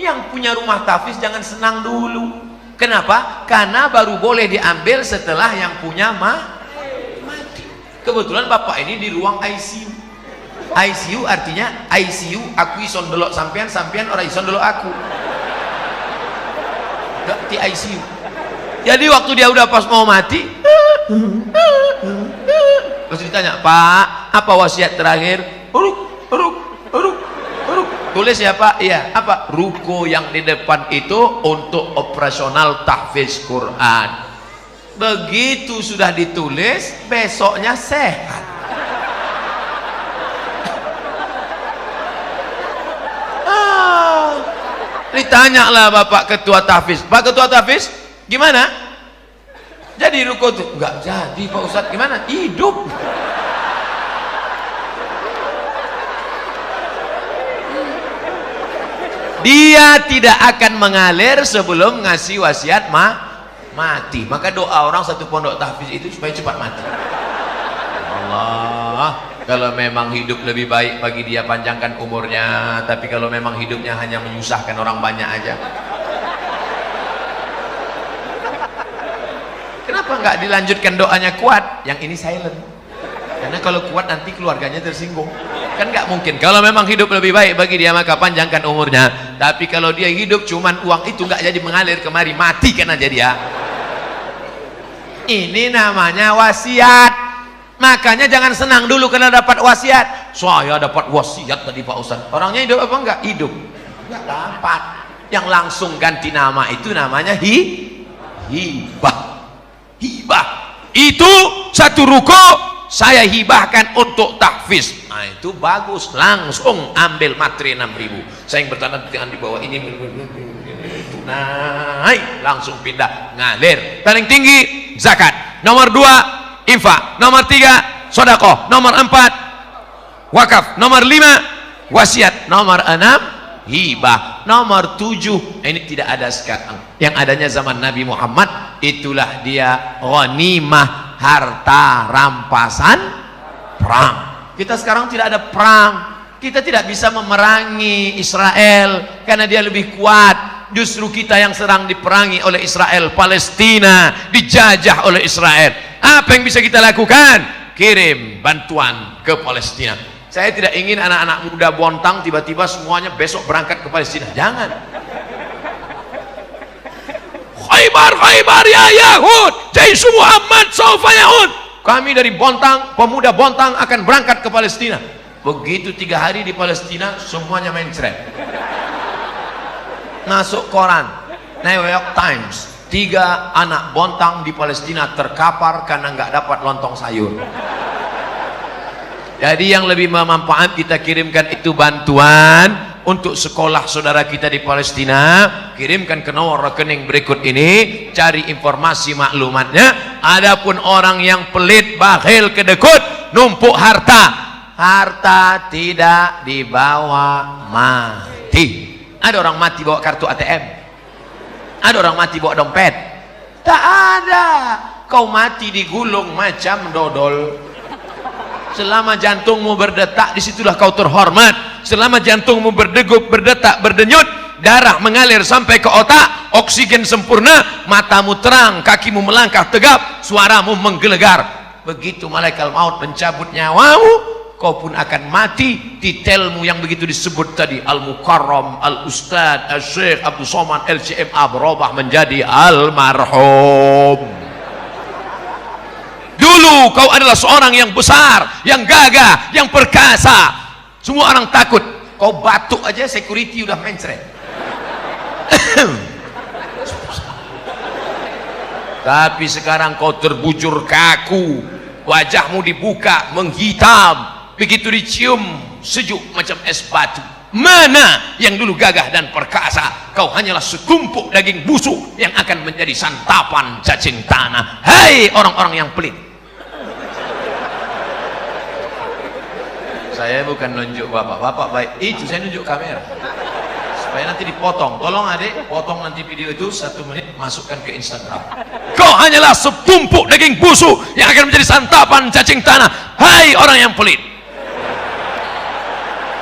Yang punya rumah tahfiz jangan senang dulu. Kenapa? Karena baru boleh diambil setelah yang punya mati. Kebetulan bapak ini di ruang ICU. ICU artinya ICU, aku ison delok sampean, sampean orang ison delok aku. Gak di ICU. Jadi waktu dia udah pas mau mati, terus ditanya, Pak, apa wasiat terakhir? Uruk. Tulis ya Pak? Iya. Apa? Ruko yang di depan itu untuk operasional tahfiz Quran. Begitu sudah ditulis, besoknya sehat. Ditanyalah Bapak Ketua Tahfiz, Pak Ketua Tahfiz gimana? Jadi ruko itu? Enggak jadi Pak Ustadz. Gimana? Hidup. Dia tidak akan mengalir sebelum ngasih wasiat mati. Maka doa orang satu pondok tahfiz itu supaya cepat mati. Allah, kalau memang hidup lebih baik bagi dia panjangkan umurnya, tapi kalau memang hidupnya hanya menyusahkan orang banyak aja, kenapa nggak dilanjutkan doanya kuat? Yang ini silent, karena kalau kuat nanti keluarganya tersinggung. Kan nggak mungkin. Kalau memang hidup lebih baik bagi dia maka panjangkan umurnya, tapi kalau dia hidup cuman uang itu nggak jadi mengalir kemari, mati kan aja dia. Ini namanya wasiat. Makanya jangan senang dulu karena dapat wasiat. Saya dapat wasiat tadi Pak Ustaz. Orangnya hidup apa enggak? Hidup. Enggak dapat. Yang langsung ganti nama itu namanya hibah. Hibah. Itu satu ruko saya hibahkan untuk tahfiz. Nah itu bagus. Langsung ambil materi 6.000. Saya yang bertanda tangan di bawah ini. Naik. Langsung pindah. Ngalir. Paling tinggi zakat. Nomor 2 infak, nomor 3 sedekah, nomor 4 wakaf. Nomor 5 wasiat. Nomor 6 hibah. Nomor 7 ini tidak ada sekarang, yang adanya zaman Nabi Muhammad. Itulah dia ghanimah, harta rampasan perang. Kita sekarang tidak ada perang, kita tidak bisa memerangi Israel karena dia lebih kuat. Justru kita yang sedang diperangi oleh Israel. Palestina dijajah oleh Israel. Apa yang bisa kita lakukan? Kirim bantuan ke Palestina. Saya tidak ingin anak-anak muda Bontang tiba-tiba semuanya besok berangkat ke Palestina. Jangan. Khaybar, Khaybar ya Yahud, Jaisu Muhammad saufa yahud. Kami dari Bontang, pemuda Bontang akan berangkat ke Palestina. Begitu 3 hari di Palestina, semuanya mencret. Masuk koran, New York Times, 3 anak Bontang di Palestina terkapar karena nggak dapat lontong sayur. Jadi yang lebih bermanfaat kita kirimkan itu bantuan untuk sekolah saudara kita di Palestina. Kirimkan ke nomor rekening berikut ini, cari informasi maklumatnya. Adapun orang yang pelit, bakhil, kedekut, numpuk harta, harta tidak dibawa mati. Ada orang mati bawa kartu ATM, ada orang mati bawa dompet. Tak ada. Kau mati digulung macam dodol. Selama jantungmu berdetak, disitulah kau terhormat. Selama jantungmu berdegup, berdetak, berdenyut, darah mengalir sampai ke otak, oksigen sempurna, matamu terang, kakimu melangkah tegap, suaramu menggelegar. Begitu malaikat maut mencabut nyawamu, kau pun akan mati. Titelmu yang begitu disebut tadi, Al-Mukarram, Al-Ustad, Al-Syekh Abdul Somad LCMA berubah menjadi Almarhum. Dulu kau adalah seorang yang besar, yang gagah, yang perkasa. Semua orang takut. Kau batuk aja security udah mencret. Tapi sekarang kau terbujur kaku, wajahmu dibuka menghitam, begitu dicium sejuk macam es batu. Mana yang dulu gagah dan perkasa? Kau hanyalah setumpuk daging busuk yang akan menjadi santapan cacing tanah. Hai orang-orang yang pelit. Saya bukan nunjuk bapak-bapak baik, itu saya nunjuk kamera supaya nanti dipotong. Tolong adik, potong nanti video itu 1 menit, masukkan ke Instagram. Kau hanyalah setumpuk daging busuk yang akan menjadi santapan cacing tanah. Hai orang yang pelit.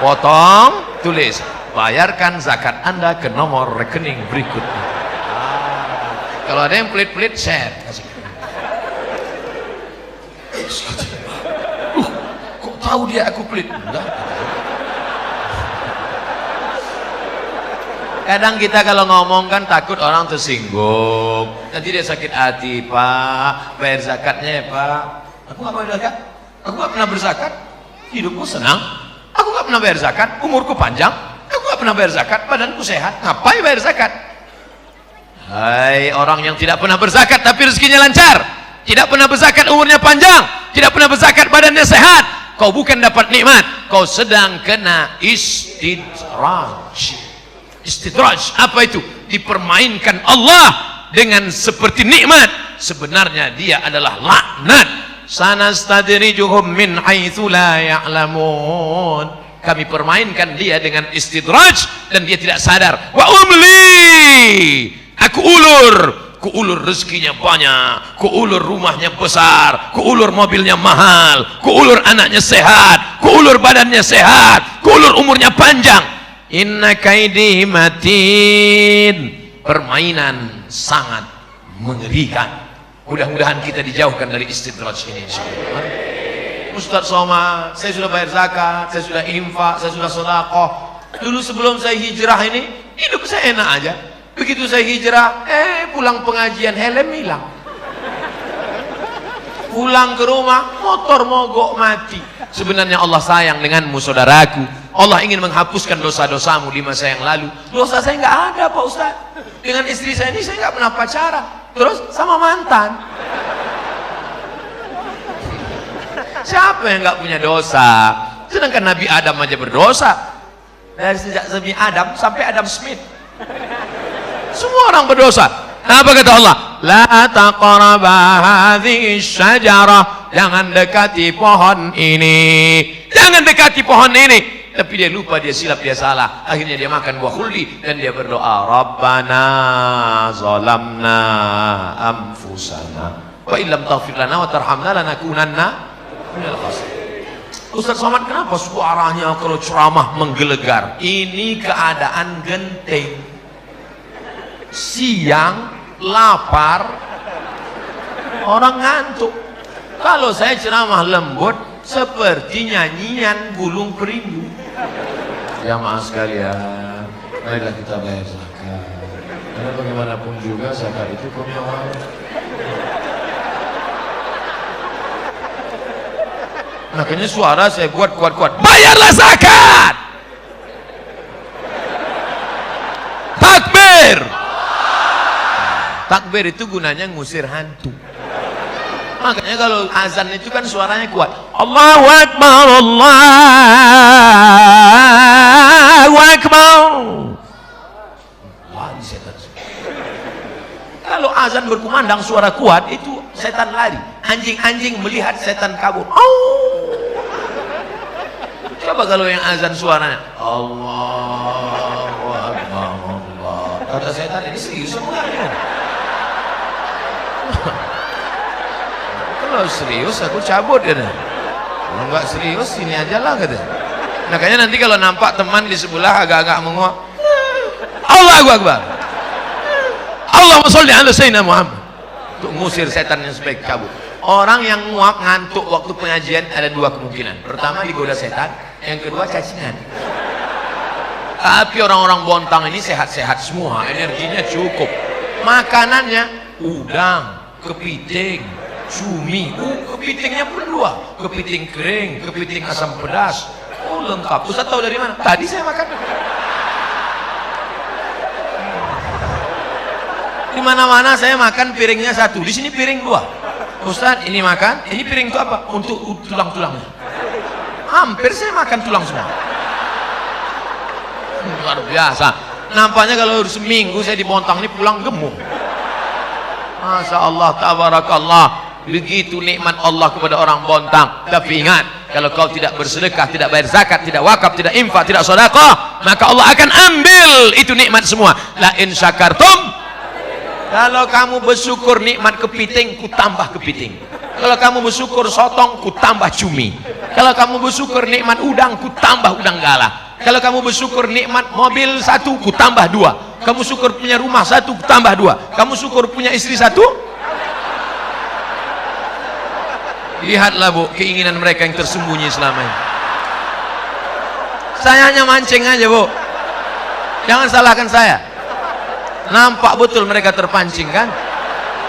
Potong, tulis, bayarkan zakat Anda ke nomor rekening berikutnya. Kalau ada yang pelit-pelit, share. Kok tahu dia aku pelit? Enggak. Kadang kita kalau ngomong kan takut orang tersinggung, nanti dia sakit hati. Pak, bayar zakatnya ya Pak. Aku nggak bayar zakat, aku nggak pernah berzakat, hidupku senang. Aku nggak pernah bayar zakat, umurku panjang. Aku nggak pernah bayar zakat, badanku sehat. Ngapain bayar zakat? Hai orang yang tidak pernah berzakat tapi rezekinya lancar, tidak pernah berzakat umurnya panjang, tidak pernah berzakat badannya sehat. Kau bukan dapat nikmat, kau sedang kena istidraj. Istidraj apa itu? Dipermainkan Allah dengan seperti nikmat, sebenarnya dia adalah laknat. Sanastadrijuhum min haitsu la ya'lamun. Kami permainkan dia dengan istidraj dan dia tidak sadar. Wa umli, aku ulur rezekinya banyak, kuulur rumahnya besar, kuulur mobilnya mahal, kuulur anaknya sehat, kuulur badannya sehat, kuulur umurnya panjang. Inna kaidi matin. Permainan sangat mengerikan. Mudah-mudahan kita dijauhkan dari istidraj ini. Ustaz Somad, saya sudah bayar zakat, saya sudah infak, saya sudah sedekah. Dulu sebelum saya hijrah ini, hidup saya enak aja. Begitu saya hijrah, pulang pengajian helm hilang. Pulang ke rumah, motor mogok mati. Sebenarnya Allah sayang denganmu saudaraku. Allah ingin menghapuskan dosa-dosamu di masa yang lalu. Dosa saya nggak ada Pak Ustaz. Dengan istri saya ini saya nggak pernah pacaran. Terus sama mantan. Siapa yang nggak punya dosa? Sedangkan Nabi Adam aja berdosa. Dari sejak Nabi Adam sampai Adam Smith. Semua orang berdosa. Apa kata Allah? La taqraba hadhihi syajarah. Jangan dekati pohon ini. jangan dekati pohon ini. Tapi dia lupa, dia silap, dia salah. Akhirnya dia makan buah khuldi dan dia berdoa, Rabbana zalamna anfusana wa illam taghfir lana wa tarhamna lanakunanna minal khasirin. Ustaz Somad, kenapa suaranya kalau ceramah menggelegar? Ini keadaan genting. Siang lapar, orang ngantuk. Kalau saya ceramah lembut seperti nyanyian Gulung Perindu. Jamaah sekalian, marilah kita bayar zakat. Karena bagaimanapun juga zakat itu punya wajib. Makanya suara saya buat kuat-kuat, bayarlah zakat. Takbir. Takbir itu gunanya ngusir hantu. Makanya kalau azan itu kan suaranya kuat. Allahu Akbar, Allahu Akbar. Lari setan. Kalau azan berkumandang suara kuat, itu setan lari. Anjing-anjing melihat setan kabur. Oh. Coba kalau yang azan suaranya Allahu Akbar, Allah. Kata setan, ini serius semua kan? Kalau serius aku cabut ya. Kalau nggak serius sini aja lah kata. Makanya nanti kalau nampak teman di sebelah agak-agak menguap, Allahu Akbar, Allahumma sholli ala sayyidina Muhammad, untuk ngusir setan yang sebaik cabut. Orang yang nguap ngantuk waktu pengajian ada dua kemungkinan. Pertama digoda setan, yang kedua cacingan. Tapi orang-orang Bontang ini sehat-sehat semua, energinya cukup. Makanannya udang, kepiting, cumi, kepitingnya pun dua, kepiting kering, kepiting asam pedas, lengkap. Ustaz tahu dari mana? Tadi saya makan. Di mana-mana saya makan piringnya satu, di sini piring dua. Ustaz ini makan, ini piring itu apa? Untuk tulang-tulangnya. Hampir saya makan tulang semua. Luar biasa. Nampaknya kalau seminggu saya di Bontang ini pulang gemuk. Masya Allah, tabarakallah. Begitu nikmat Allah kepada orang Bontang. Tapi ingat, kalau kau tidak bersedekah, tidak bayar zakat, tidak wakaf, tidak infak, tidak sedekah, maka Allah akan ambil itu nikmat semua. La in syakartum, kalau kamu bersyukur nikmat kepiting, ku tambah kepiting. Kalau kamu bersyukur sotong, ku tambah cumi. Kalau kamu bersyukur nikmat udang, ku tambah udang galah. Kalau kamu bersyukur nikmat mobil satu, ku tambah dua. Kamu syukur punya rumah satu, ku tambah dua. Kamu syukur punya istri satu. Lihatlah bu, keinginan mereka yang tersembunyi selama ini. Saya hanya mancing aja bu, jangan salahkan saya. Nampak betul mereka terpancing kan?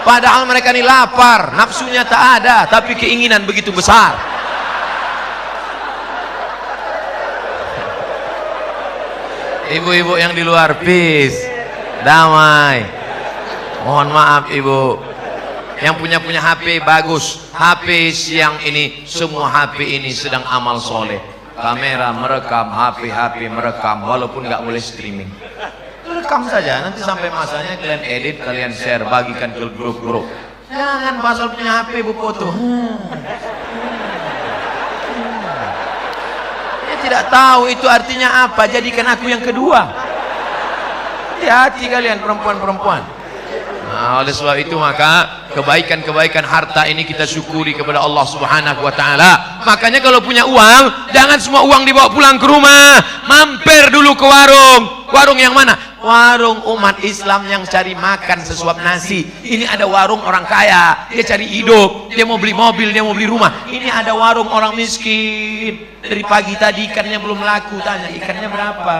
Padahal mereka ini lapar, nafsunya tak ada, tapi keinginan begitu besar. Ibu-ibu yang di luar, peace, damai. Mohon maaf ibu. Yang punya HP bagus, HP siang ini, semua HP ini sedang amal soleh. Kamera merekam, HP merekam, walaupun nggak boleh streaming. Rekam saja, nanti sampai masanya kalian edit, kalian share, bagikan ke grup-grup. Jangan pasal punya HP bu foto. Dia tidak tahu itu artinya apa. Jadikan aku yang kedua. Hati-hati kalian perempuan-perempuan. Nah, oleh sebab itu maka kebaikan-kebaikan harta ini kita syukuri kepada Allah Subhanahu wa taala. Makanya kalau punya uang, jangan semua uang dibawa pulang ke rumah. Mampir dulu ke warung. Warung yang mana? Warung umat Islam yang cari makan sesuap nasi. Ini ada warung orang kaya, dia cari hidup, dia mau beli mobil, dia mau beli rumah. Ini ada warung orang miskin. Dari pagi tadi ikannya belum laku, tanya ikannya berapa?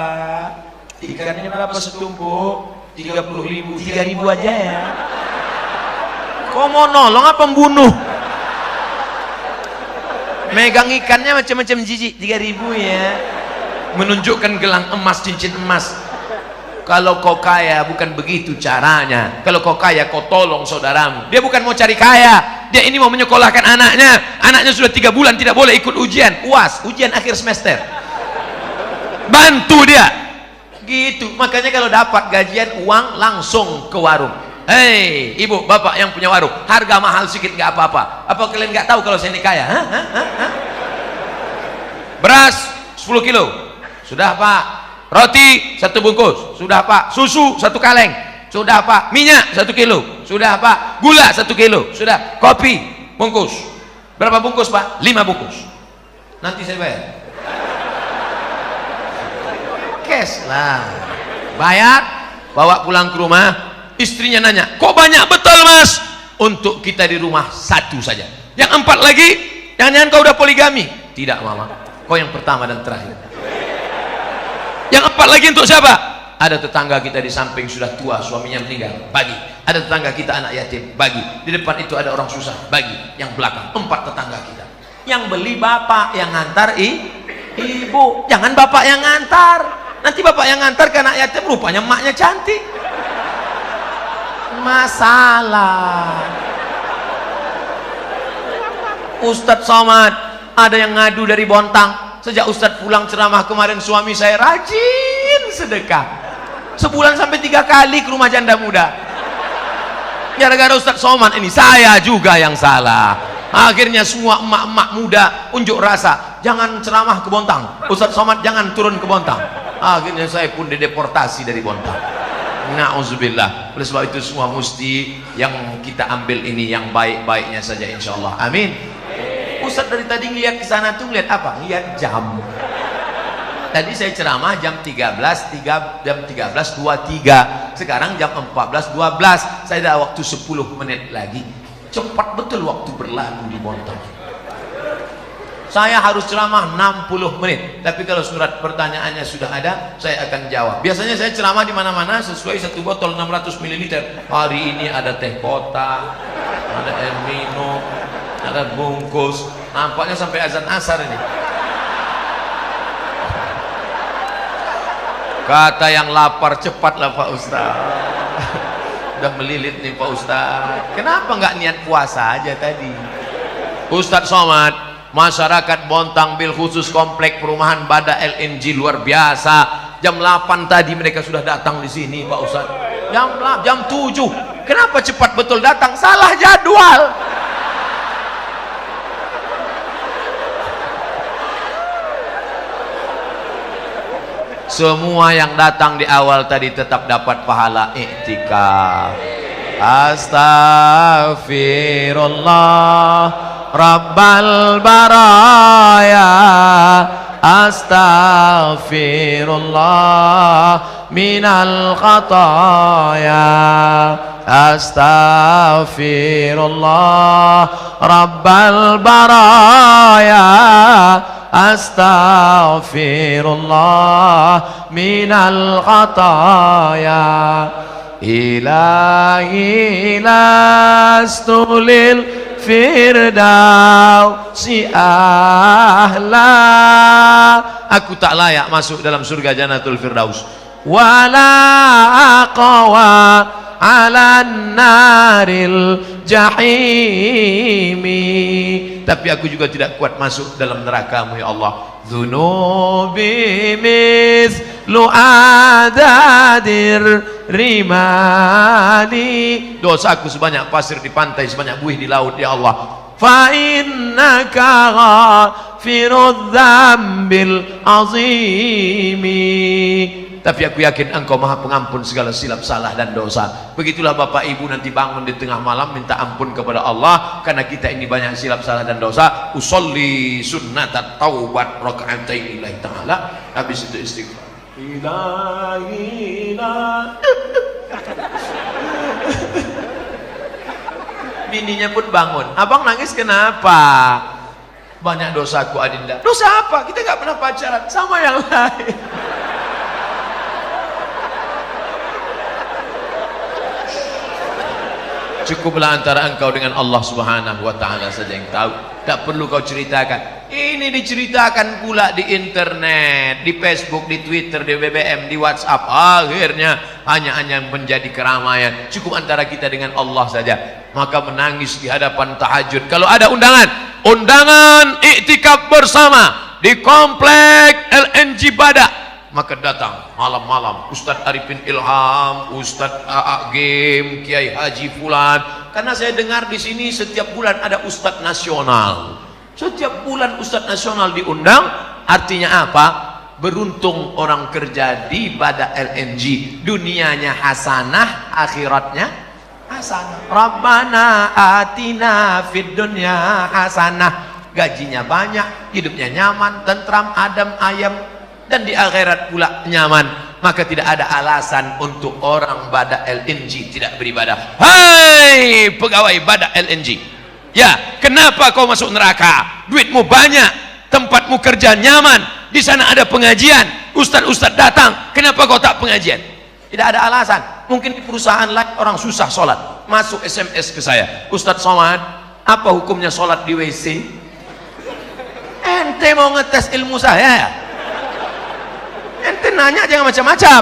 Ikannya berapa setumpuk? 30.000, 3.000 aja ya. Kok mau nolong apa membunuh? Megang ikannya macam-macam jijik, 3.000 ya. Menunjukkan gelang emas, cincin emas. Kalau kau kaya bukan begitu caranya. Kalau kau kaya kau tolong saudaramu. Dia bukan mau cari kaya, dia ini mau menyekolahkan anaknya. Anaknya sudah 3 bulan tidak boleh ikut ujian UAS, ujian akhir semester. Bantu dia gitu. Makanya kalau dapat gajian uang langsung ke warung. Hei ibu bapak yang punya warung, harga mahal sedikit nggak apa-apa. Apa kalian nggak tahu kalau saya ini kaya? Beras 10 kilo. Sudah Pak. Roti 1 bungkus. Sudah Pak. Susu 1 kaleng. Sudah Pak. Minyak 1 kilo. Sudah Pak. Gula 1 kilo. Sudah. Kopi bungkus. Berapa bungkus Pak? 5 bungkus. Nanti saya bayar. Cash lah. Bayar, bawa pulang ke rumah. Istrinya nanya, kok banyak betul Mas? Untuk kita di rumah 1 saja. Yang 4 lagi, jangan-jangan kau udah poligami? Tidak Mama, kau yang pertama dan terakhir. Yang 4 lagi untuk siapa? Ada tetangga kita di samping sudah tua, suaminya meninggal, bagi. Ada tetangga kita anak yatim, bagi. Di depan itu ada orang susah, bagi. Yang belakang 4 tetangga kita. Yang beli bapak, yang ngantar ibu. Jangan bapak yang ngantar. Nanti bapak yang ngantar ke anak yatim, rupanya emaknya cantik. Masalah. Ustadz Somad, ada yang ngadu dari Bontang. Sejak Ustadz pulang ceramah kemarin, suami saya rajin sedekah. Sebulan sampai 3 kali ke rumah janda muda. Gara-gara Ustadz Somad ini, saya juga yang salah. Akhirnya semua emak-emak muda unjuk rasa, jangan ceramah ke Bontang. Ustadz Somad jangan turun ke Bontang. Akhirnya saya pun dideportasi dari Bontang. Na'udzubillah. Oleh sebab itu semua mesti yang kita ambil ini yang baik-baiknya saja insyaallah. Amin. Ustadz dari tadi ngeliat ke sana tuh ngeliat apa? Ngeliat jam. Tadi saya ceramah jam 13.23. Sekarang jam 14.12. Saya ada waktu 10 menit lagi. Cepat betul waktu berlalu di Bontang. Saya harus ceramah 60 menit. Tapi kalau surat pertanyaannya sudah ada, saya akan jawab. Biasanya saya ceramah di mana-mana sesuai 1 botol 600 ml. Hari ini ada teh kotak, ada air minum, ada bungkus. Nampaknya sampai azan asar ini. Kata yang lapar, cepatlah Pak Ustaz. Udah melilit nih Pak Ustaz. Kenapa nggak niat puasa aja tadi? Ustadz Somad, masyarakat Bontang bil khusus komplek perumahan Bada LNG luar biasa. Jam 8 tadi mereka sudah datang di sini Pak Ustaz. Jam 7. Kenapa cepat betul datang? Salah jadwal. Semua yang datang di awal tadi tetap dapat pahala i'tikaf. Astaghfirullah Rabbal baraya, astaghfirullah minal khataya, astaghfirullah Rabbal baraya, astaghfirullah minal khataya. Ilahi lastulil firdausi ahla. Aku tak layak masuk dalam surga Jannatul Firdaus. Wala aqwa ala naril jahimi. Tapi aku juga tidak kuat masuk dalam neraka-Mu ya Allah. Dzunubi mislu adadir rimani. Dosaku sebanyak pasir di pantai, sebanyak buih di laut ya Allah. Fa innaka ghafirudz dzambil azimi. Tapi aku yakin Engkau Maha Pengampun segala silap salah dan dosa. Begitulah Bapak Ibu nanti bangun di tengah malam minta ampun kepada Allah karena kita ini banyak silap salah dan dosa. Usolli sunnatat taubat raka'atain lillahi ta'ala. Habis itu istighfar. Ilahi la. Bininya pun bangun. Abang nangis kenapa? Banyak dosaku Adinda. Dosa apa? Kita nggak pernah pacaran sama yang lain. Cukuplah antara engkau dengan Allah Subhanahu wa ta'ala saja yang tahu. Tak perlu kau ceritakan. Ini diceritakan pula di internet, di Facebook, di Twitter, di BBM, di WhatsApp. Akhirnya hanya menjadi keramaian. Cukup antara kita dengan Allah saja. Maka menangis di hadapan tahajud. Kalau ada undangan iktikaf bersama di komplek LNG Badak, maka datang malam-malam Ustadz Arifin Ilham, Ustadz Agim, Kiai Haji Fulan. Karena saya dengar di sini setiap bulan ada Ustadz nasional. Setiap bulan Ustadz nasional diundang, Artinya apa? Beruntung orang kerja di Bada LNG, dunianya hasanah, akhiratnya hasanah. Rabbana atina fid dunya hasanah, gajinya banyak, hidupnya nyaman, tentram, adem, ayem, dan di akhirat pula nyaman. Maka tidak ada alasan untuk orang Bada LNG tidak beribadah. Hai pegawai Bada LNG, ya kenapa kau masuk neraka? Duitmu banyak, tempatmu kerja nyaman, di sana ada pengajian, ustadz datang, kenapa kau tak pengajian? Tidak ada alasan. Mungkin di perusahaan lain orang susah sholat, masuk SMS ke saya, Ustadz Somad, apa hukumnya sholat di WC? Ente mau ngetes ilmu saya ya? Ente nanya jangan macam-macam.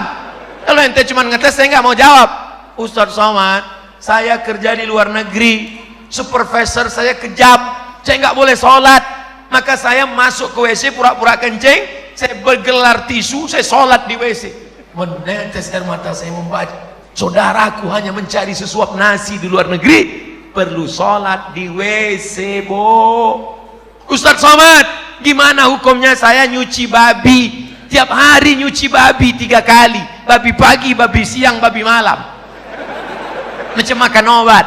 Kalau ente cuma ngetes, saya nggak mau jawab. Ustadz Somad, saya kerja di luar negeri, supervisor saya kejam, saya nggak boleh sholat, maka saya masuk ke WC pura-pura kencing, saya bergelar tisu, saya sholat di WC. Menetes air mata saya membaca, saudaraku hanya mencari sesuap nasi di luar negeri, perlu sholat di WC, bo. Ustadz Somad, gimana hukumnya saya nyuci babi? Tiap hari nyuci babi 3 kali, babi pagi, babi siang, babi malam, macam makan obat.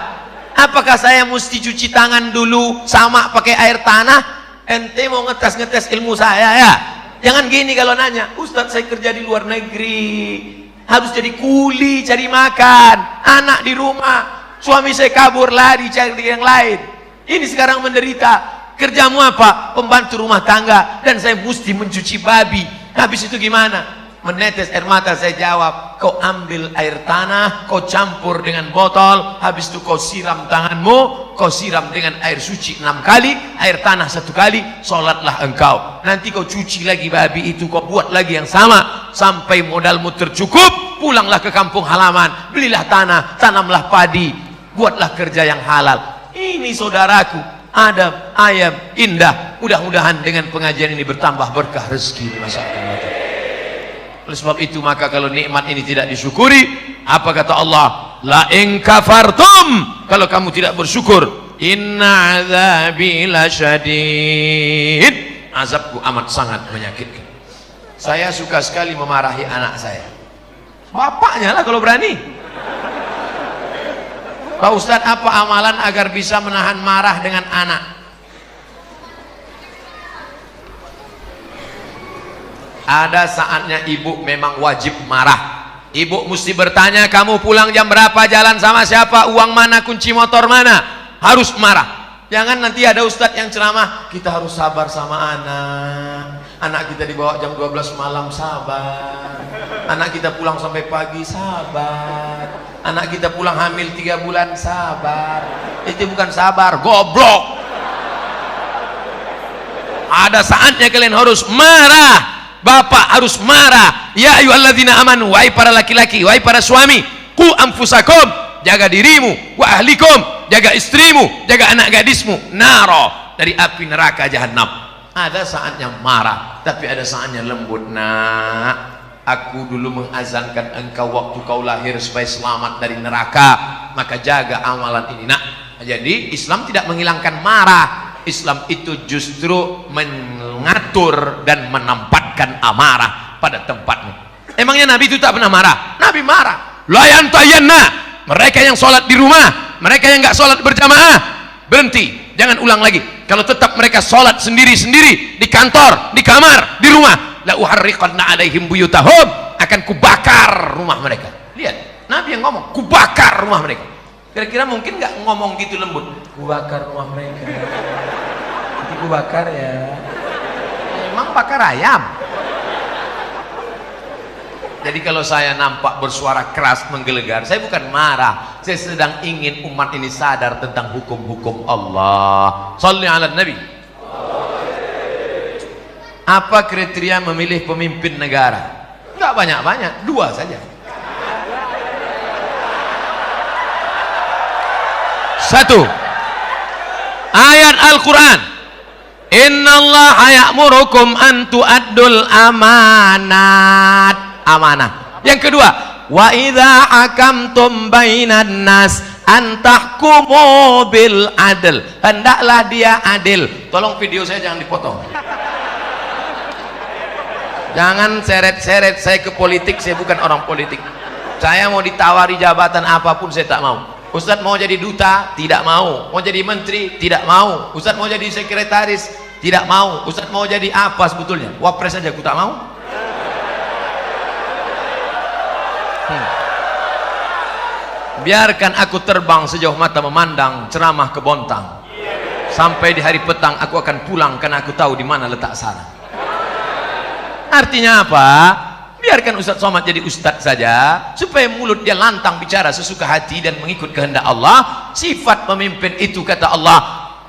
Apakah saya mesti cuci tangan dulu sama pakai air tanah? Ente mau ngetes ilmu saya ya? Jangan gini kalau nanya, Ustadz saya kerja di luar negeri, harus jadi kuli cari makan, anak di rumah, suami saya kabur lari cari yang lain, ini sekarang menderita. Kerjamu apa? Pembantu rumah tangga, dan saya mesti mencuci babi. Habis itu gimana? Menetes air mata saya jawab, kau ambil air tanah, kau campur dengan botol, habis itu kau siram tanganmu, kau siram dengan air suci 6 kali, air tanah 1 kali, sholatlah engkau. Nanti kau cuci lagi babi itu, kau buat lagi yang sama sampai modalmu tercukup. Pulanglah ke kampung halaman, belilah tanah, tanamlah padi, buatlah kerja yang halal. Ini saudaraku, adab, ayam, indah. Mudah-mudahan dengan pengajian ini bertambah berkah rezeki di masa akan datang. Oleh sebab itu, maka kalau nikmat ini tidak disyukuri, apa kata Allah? La in kafartum, kalau kamu tidak bersyukur, inna azabi lasyadid, azabku amat sangat menyakitkan. Saya suka sekali memarahi anak saya, bapaknya lah kalau berani. Pak Ustadz, apa amalan agar bisa menahan marah dengan anak? Ada saatnya ibu memang wajib marah. Ibu mesti bertanya, kamu pulang jam berapa, jalan sama siapa, uang mana, kunci motor mana. Harus marah. Jangan nanti ada ustadz yang ceramah, kita harus sabar sama anak. Anak kita dibawa jam 12 malam, sabar. Anak kita pulang sampai pagi, sabar. Anak kita pulang hamil 3 bulan, sabar. Itu bukan sabar, goblok. Ada saatnya kalian harus marah. Bapak harus marah. Ya ayyuhalladzina amanu, wahai para laki-laki, wahai para suami, qu anfusakum, jaga dirimu, wa ahlikum, jaga istrimu, jaga anak gadismu, naro, dari api neraka jahanam. Ada saatnya marah, tapi ada saatnya lembut. Nak, aku dulu mengazankan engkau waktu kau lahir supaya selamat dari neraka, maka jaga amalan ini, nak. Jadi Islam tidak menghilangkan marah. Islam itu justru mengatur dan menempatkan amarah pada tempatnya. Emangnya Nabi itu tak pernah marah? Nabi marah. La yantayanna, mereka yang sholat di rumah, mereka yang nggak sholat berjamaah, berhenti, jangan ulang lagi. Kalau tetap mereka sholat sendiri-sendiri di kantor, di kamar, di rumah, la uharriqanna alaihim buyutahum, akan kubakar rumah mereka. Lihat, Nabi yang ngomong, kubakar rumah mereka. Kira-kira mungkin nggak ngomong gitu lembut, kubakar rumah mereka, nanti kubakar ya. Emang bakar ayam. Jadi kalau saya nampak bersuara keras menggelegar, saya bukan marah, saya sedang ingin umat ini sadar tentang hukum-hukum Allah. Shalli ala Nabi. Apa kriteria memilih pemimpin negara? Nggak banyak-banyak, 2 saja. 1, ayat Al-Quran, innallaha ya'murukum an tu'addul amanat, amanah. Yang kedua, wa idza hakamtum bainan nas an tahkumu bil adl, hendaklah dia adil. Tolong video saya jangan dipotong. Jangan seret-seret saya ke politik, saya bukan orang politik. Saya mau ditawari jabatan apapun saya tak mau. Ustadz mau jadi duta, tidak mau. Mau jadi menteri, tidak mau. Ustadz mau jadi sekretaris, tidak mau. Ustadz mau jadi apa sebetulnya? Wapres saja aku tak mau. Biarkan aku terbang sejauh mata memandang, ceramah ke Bontang. Sampai di hari petang aku akan pulang karena aku tahu di mana letak sarang. Artinya apa? Biarkan Ustadz Somad jadi ustadz saja, supaya mulut dia lantang bicara sesuka hati dan mengikut kehendak Allah. Sifat pemimpin itu kata Allah,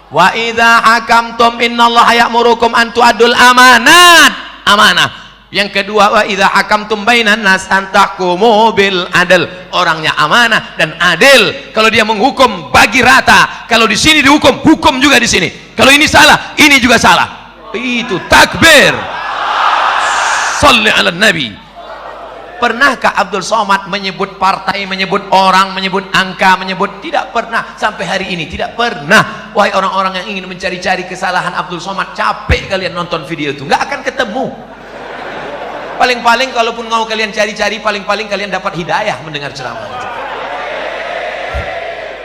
wa idza hakamtum innallaha ya'murukum an tu'addul amanat. Amanah. Yang kedua, wa idza hakamtum bainan nas an tahkumu bil adl. Orangnya amanah dan adil. Kalau dia menghukum bagi rata. Kalau di sini dihukum, hukum juga di sini. Kalau ini salah, ini juga salah. Itu takbir. Shalli ala nabi. Pernahkah Abdul Somad menyebut partai, menyebut orang, menyebut angka, menyebut? Tidak pernah. Sampai hari ini tidak pernah. Wahai orang-orang yang ingin mencari-cari kesalahan Abdul Somad, capek kalian nonton video itu, nggak akan ketemu. Paling-paling kalaupun mau kalian cari-cari, paling-paling kalian dapat hidayah mendengar ceramah itu.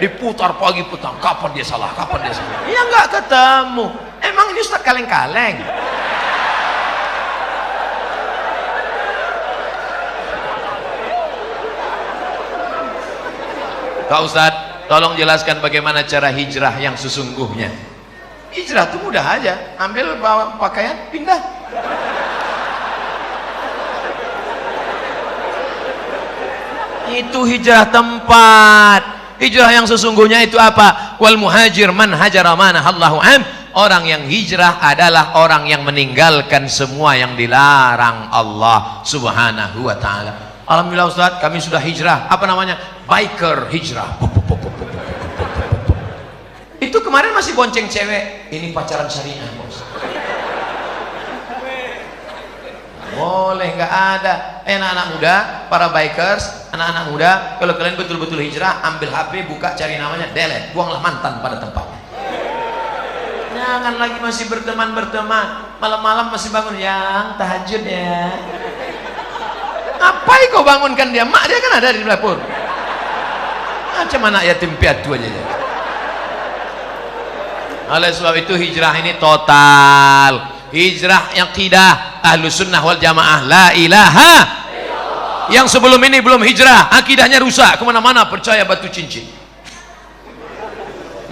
Diputar pagi petang, kapan dia salah, kapan dia salah. Ya nggak ketemu. Emang ini Ustaz kaleng-kaleng? Kak Ustadz, tolong jelaskan bagaimana cara hijrah yang sesungguhnya. Hijrah itu mudah aja, ambil bawa pakaian, pindah. Itu hijrah tempat. Hijrah yang sesungguhnya itu apa? Wal muhajir man hajara manahallahu an. Orang yang hijrah adalah orang yang meninggalkan semua yang dilarang Allah Subhanahu wa ta'ala. Alhamdulillah Ustaz, kami sudah hijrah. Apa namanya? Biker hijrah. Itu kemarin masih bonceng cewek. Ini pacaran syariah, Bos. Boleh, nggak ada. Anak-anak muda, para bikers, anak-anak muda, kalau kalian betul-betul hijrah, ambil HP, buka, cari namanya, delete, buanglah mantan pada tempatnya. Jangan lagi masih berteman-berteman. Malam-malam masih bangun, yang tahajud ya. Ngapain kau bangunkan dia? Mak dia kan ada di dapur. Macam anak yatim piatu aja. Oleh sebab itu hijrah ini total. Hijrah yang akidah Ahlus Sunnah wal Jamaah, la ilaha. Yang sebelum ini belum hijrah, akidahnya rusak, kemana-mana percaya batu cincin.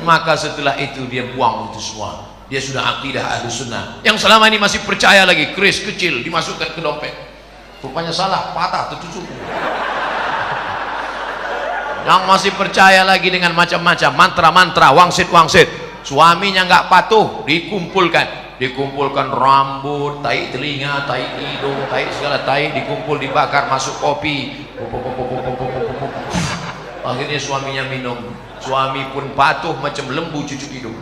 Maka setelah itu dia buang itu semua. Dia sudah akidah Ahlus Sunnah. Yang selama ini masih percaya lagi, keris kecil dimasukkan ke dompet. Rupanya salah, patah, tertusuk. Yang masih percaya lagi dengan macam-macam mantra-mantra, wangsit-wangsit. Suaminya nggak patuh, dikumpulkan rambut, tai telinga, tai hidung, tai segala tai, dikumpul, dibakar, masuk kopi. Akhirnya suaminya minum. Suami pun patuh macam lembu cucuk hidung.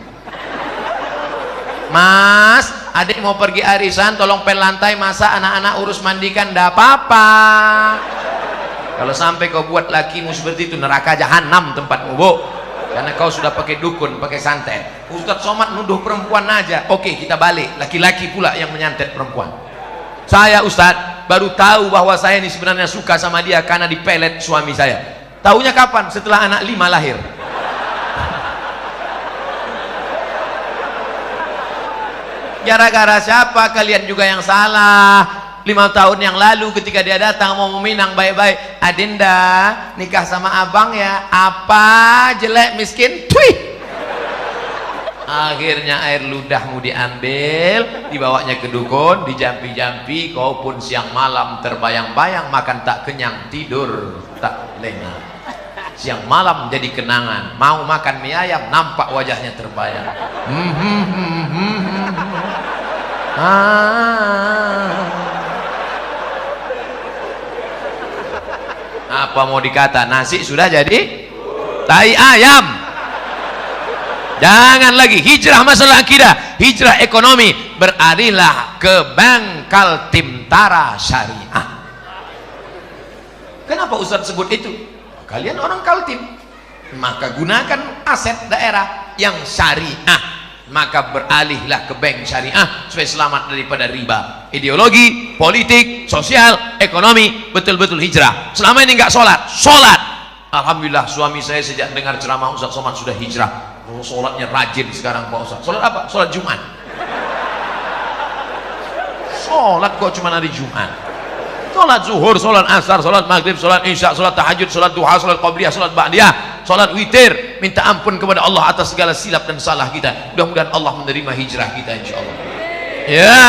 Mas, adik mau pergi arisan, tolong pel lantai, masa anak-anak urus mandikan, ndak apa-apa. Kalau sampai kau buat lakimu seperti itu, neraka jahanam tempatmu, Bu. Karena kau sudah pakai dukun, pakai santet. Ustadz Somad nuduh perempuan aja. Oke, kita balik, laki-laki pula yang menyantet perempuan. Saya Ustadz baru tahu bahwa saya ini sebenarnya suka sama dia karena dipelet suami saya. Taunya kapan? Setelah anak 5 lahir. Gara-gara siapa? Kalian juga yang salah. 5 tahun yang lalu ketika dia datang mau meminang baik-baik, Adinda nikah sama abang ya. Apa? Jelek miskin? Twih. Akhirnya air ludahmu diambil, dibawanya ke dukun, dijampi-jampi. Kau pun siang malam terbayang-bayang, makan tak kenyang, tidur tak lengah. Siang malam jadi kenangan, mau makan mie ayam, nampak wajahnya terbayang. Apa mau dikata, nasi sudah jadi tai ayam. Jangan lagi hijrah masalah akidah, hijrah ekonomi, beralihlah ke Bangkal Timtara Syariah. Kenapa Ustadz sebut itu? Kalian orang Kaltim, maka gunakan aset daerah yang syariah. maka beralihlah ke bank syariah supaya selamat daripada riba. Ideologi, politik, sosial, ekonomi, betul-betul hijrah. Selama ini nggak sholat, sholat. Alhamdulillah suami saya sejak dengar ceramah Ustaz Somad sudah hijrah. Oh, sholatnya rajin sekarang Pak Ustaz. Sholat apa? Sholat Jumat. Sholat kok cuma hari Jumat. Sholat zuhur, sholat asar, sholat maghrib, sholat isya, sholat tahajud, sholat duha, sholat qabliyah, sholat ba'diyah, sholat witir. Minta ampun kepada Allah atas segala silap dan salah kita. Mudah-mudahan Allah menerima hijrah kita insyaallah. Ya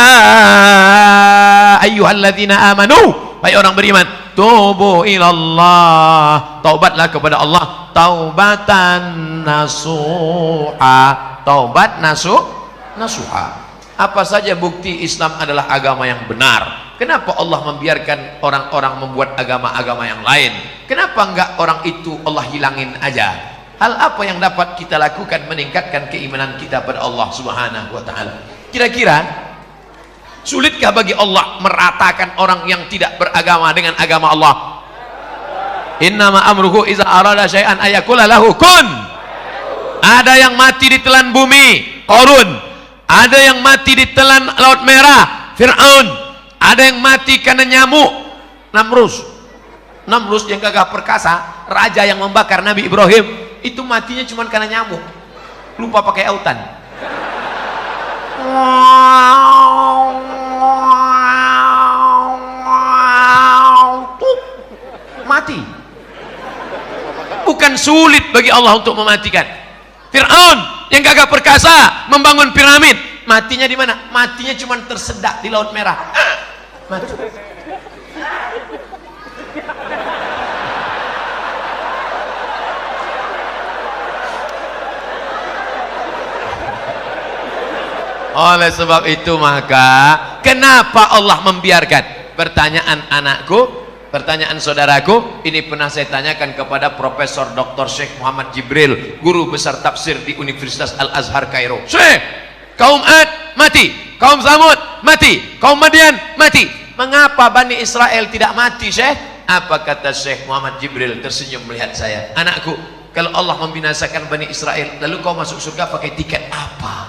ayyuhalladzina amanu, hai orang beriman, tubu ilallah, taubatlah kepada Allah, taubatan nasuha, taubat nasuha. Apa saja bukti Islam adalah agama yang benar? Kenapa Allah membiarkan orang-orang membuat agama-agama yang lain? Kenapa enggak orang itu Allah hilangin aja? Hal apa yang dapat kita lakukan meningkatkan keimanan kita pada Allah Subhanahu wa taala? Kira-kira sulitkah bagi Allah meratakan orang yang tidak beragama dengan agama Allah? Innama amruhu iza arada syai'an ayakula lahu kun. Ada yang mati ditelan bumi, Qarun. Ada yang mati ditelan Laut Merah, Fir'aun. Ada yang mati karena nyamuk, Namrus yang gagah perkasa, raja yang membakar Nabi Ibrahim, itu matinya cuma karena nyamuk, lupa pakai autan. Mati. Bukan sulit bagi Allah untuk mematikan. Fir'aun yang gagah perkasa membangun piramid, matinya di mana? Matinya cuma tersedak di Laut Merah. Mati. Oleh sebab itu maka kenapa Allah membiarkan? Pertanyaan anakku, pertanyaan saudaraku, ini pernah saya tanyakan kepada Profesor Dr. Syekh Muhammad Jibril, guru besar tafsir di Universitas Al-Azhar Kairo. Syekh, kaum Ad mati, kaum Samud mati, kaum Madian mati. Mengapa Bani Israel tidak mati, Syekh? Apa kata Syekh Muhammad Jibril tersenyum melihat saya? Anakku, kalau Allah membinasakan Bani Israel, lalu kau masuk surga pakai tiket apa?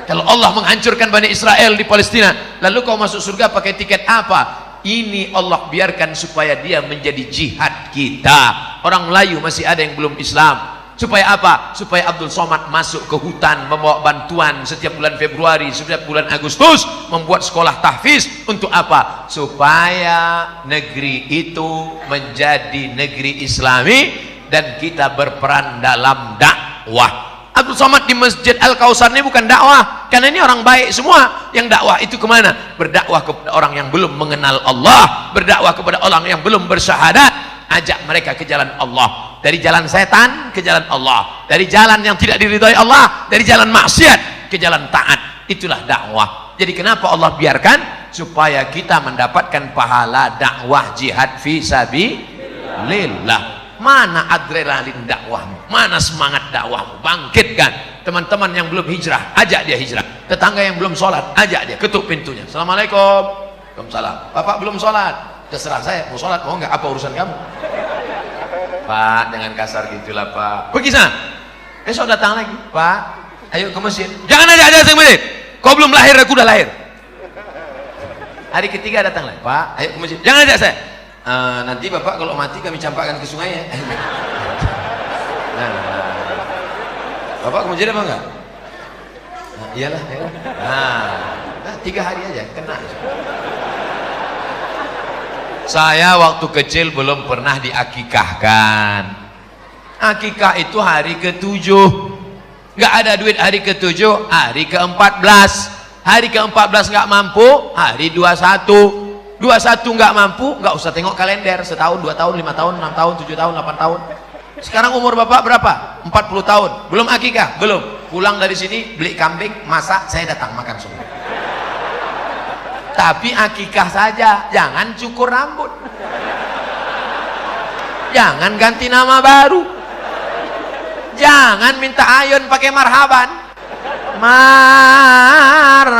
Kalau Allah menghancurkan Bani Israel di Palestina, lalu kau masuk surga pakai tiket apa? Ini Allah biarkan supaya dia menjadi jihad kita. Orang Melayu masih ada yang belum Islam. Supaya apa? Supaya Abdul Somad masuk ke hutan membawa bantuan setiap bulan Februari, setiap bulan Agustus, membuat sekolah tahfiz. Untuk apa? Supaya negeri itu menjadi negeri Islami dan kita berperan dalam dakwah. Abdul Somad di Masjid Al-Kausar ini bukan dakwah, karena ini orang baik semua. Yang dakwah itu kemana? Berdakwah kepada orang yang belum mengenal Allah, berdakwah kepada orang yang belum bersyahadat. Ajak mereka ke jalan Allah, dari jalan setan ke jalan Allah, dari jalan yang tidak diridhai Allah, dari jalan maksiat ke jalan taat. Itulah dakwah. Jadi kenapa Allah biarkan? Supaya kita mendapatkan pahala dakwah jihad fi sabilillah. Mana adrenalin dakwahmu? Mana semangat dakwahmu? Bangkitkan. Teman-teman yang belum hijrah, ajak dia hijrah. Tetangga yang belum sholat, ajak dia, ketuk pintunya. Assalamualaikum. Waalaikumsalam. Bapak belum sholat? Terserah saya, mau sholat mau nggak, apa urusan kamu? Pak, jangan kasar gitulah Pak. Pergi sana. Besok datang lagi, Pak. Ayo ke masjid. Jangan aja ke masjid. Kau belum lahir, aku udah lahir. Hari ketiga datang lagi, Pak. Ayo ke masjid. Jangan aja saya. Nanti Bapak kalau mati kami campakkan ke sungai ya. Nah, Bapak ke masjid apa enggak? Nah, iyalah, iyalah. Nah, 3 hari aja kena. Saya waktu kecil belum pernah diakikahkan. Akikah itu hari ke-7. Nggak ada duit hari ke-7, hari ke-14. Hari ke-14 nggak mampu, hari 21. 21 nggak mampu, nggak usah tengok kalender. Setahun, 2 tahun, 5 tahun, 6 tahun, 7 tahun, 8 tahun. Sekarang umur Bapak berapa? 40 tahun. Belum akikah? Belum. Pulang dari sini, beli kambing, masak, saya datang makan semua. Tapi akikah saja, jangan cukur rambut, jangan ganti nama baru, jangan minta ayun pakai marhaban. Marhaba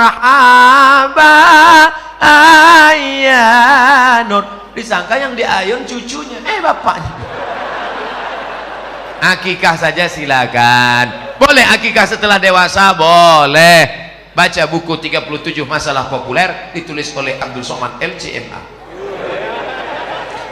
ayyanur, disangka yang diayun cucunya, bapaknya. Akikah saja silakan. Boleh akikah setelah dewasa? Boleh. Baca buku 37 masalah populer ditulis oleh Abdul Somad LCMA.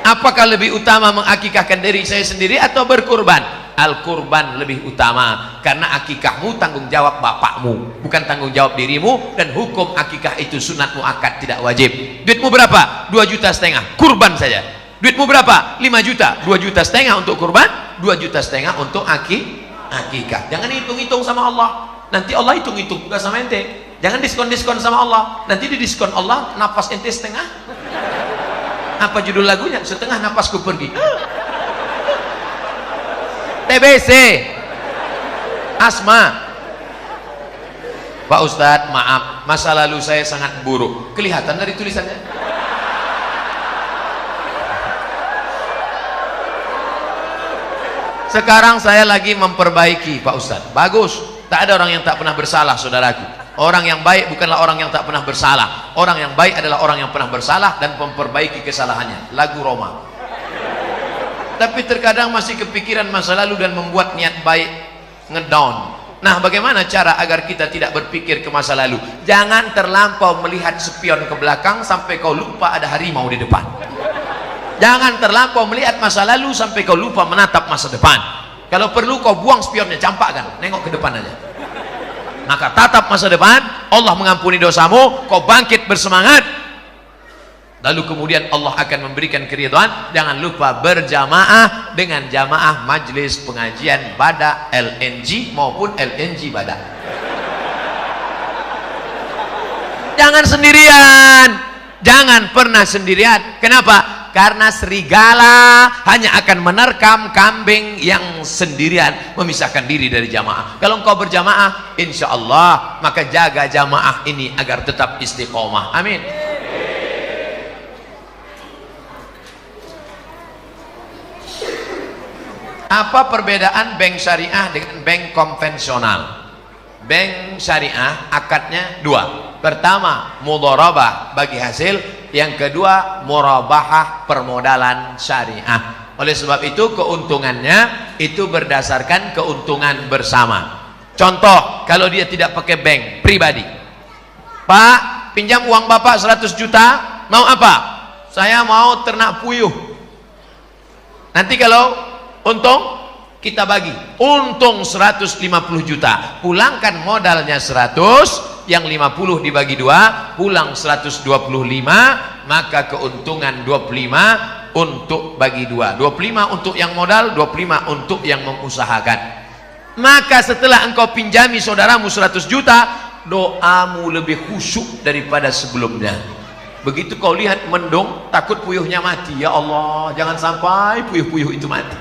Apakah lebih utama mengakikahkan diri saya sendiri atau berkurban? Al-kurban lebih utama, karena akikahmu tanggung jawab bapakmu, bukan tanggung jawab dirimu, dan hukum akikah itu sunat muakkad, tidak wajib. Duitmu berapa? 2,5 juta, kurban saja. Duitmu berapa? 5 juta, 2,5 juta untuk kurban, 2,5 juta untuk akikah. Jangan hitung-hitung sama Allah, nanti Allah hitung-hitung juga sama ente. Jangan diskon-diskon sama Allah, nanti didiskon Allah napas ente setengah. Apa judul lagunya? Setengah napasku pergi. TBC, asma. Pak Ustadz, maaf, masa lalu saya sangat buruk. Kelihatan dari tulisannya. Sekarang saya lagi memperbaiki, Pak Ustadz. Bagus. Tak ada orang yang tak pernah bersalah, saudaraku. Orang yang baik bukanlah orang yang tak pernah bersalah. Orang yang baik adalah orang yang pernah bersalah dan memperbaiki kesalahannya. Lagu Roma. Tapi terkadang masih kepikiran masa lalu dan membuat niat baik ngedown. Nah, bagaimana cara agar kita tidak berpikir ke masa lalu? Jangan terlampau melihat spion ke belakang sampai kau lupa ada harimau di depan. Jangan terlampau melihat masa lalu sampai kau lupa menatap masa depan. Kalau perlu kau buang spionnya, campakkan, nengok ke depan aja. Maka tatap masa depan, Allah mengampuni dosamu, kau bangkit bersemangat. Lalu kemudian Allah akan memberikan keridhaan. Jangan lupa berjamaah dengan jamaah majlis pengajian Badak LNG maupun LNG Badak. Jangan sendirian, jangan pernah sendirian. Kenapa? Karena serigala hanya akan menerkam kambing yang sendirian, memisahkan diri dari jamaah. Kalau engkau berjamaah, insya Allah, maka jaga jamaah ini agar tetap istiqomah. Amin. Apa perbedaan bank syariah dengan bank konvensional? Bank syariah akadnya dua. Pertama, mudharabah bagi hasil. Yang kedua, murabahah permodalan syariah. Oleh sebab itu keuntungannya itu berdasarkan keuntungan bersama. Contoh, kalau dia tidak pakai bank pribadi. Pak, pinjam uang Bapak 100 juta, mau apa? Saya mau ternak puyuh. Nanti kalau untung kita bagi, untung 150 juta, pulangkan modalnya 100, yang 50 dibagi 2, pulang 125, maka keuntungan 25 untuk bagi 2, 25 untuk yang modal, 25 untuk yang mengusahakan. Maka setelah engkau pinjami saudaramu 100 juta, doamu lebih khusyuk daripada sebelumnya. Begitu kau lihat mendung, takut puyuhnya mati, ya Allah, jangan sampai puyuh-puyuh itu mati.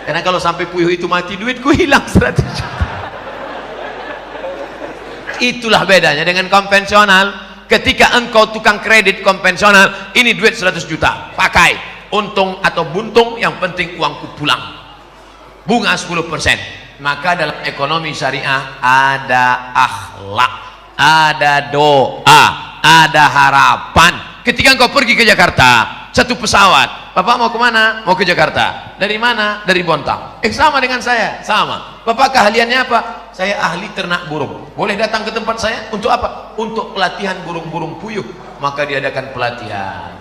Karena kalau sampai puyuh itu mati, duitku hilang 100 juta. Itulah bedanya dengan konvensional. Ketika engkau tukang kredit konvensional, ini duit 100 juta, pakai, untung atau buntung, yang penting uangku pulang, bunga 10%. Maka dalam ekonomi syariah ada akhlak, ada doa, ada harapan. Ketika engkau pergi ke Jakarta, satu pesawat, Bapak mau kemana? Mau ke Jakarta. Dari mana? Dari Bontang. Sama dengan saya, sama. Bapak keahliannya apa? Saya ahli ternak burung. Boleh datang ke tempat saya untuk apa? Untuk pelatihan burung-burung puyuh. Maka diadakan pelatihan.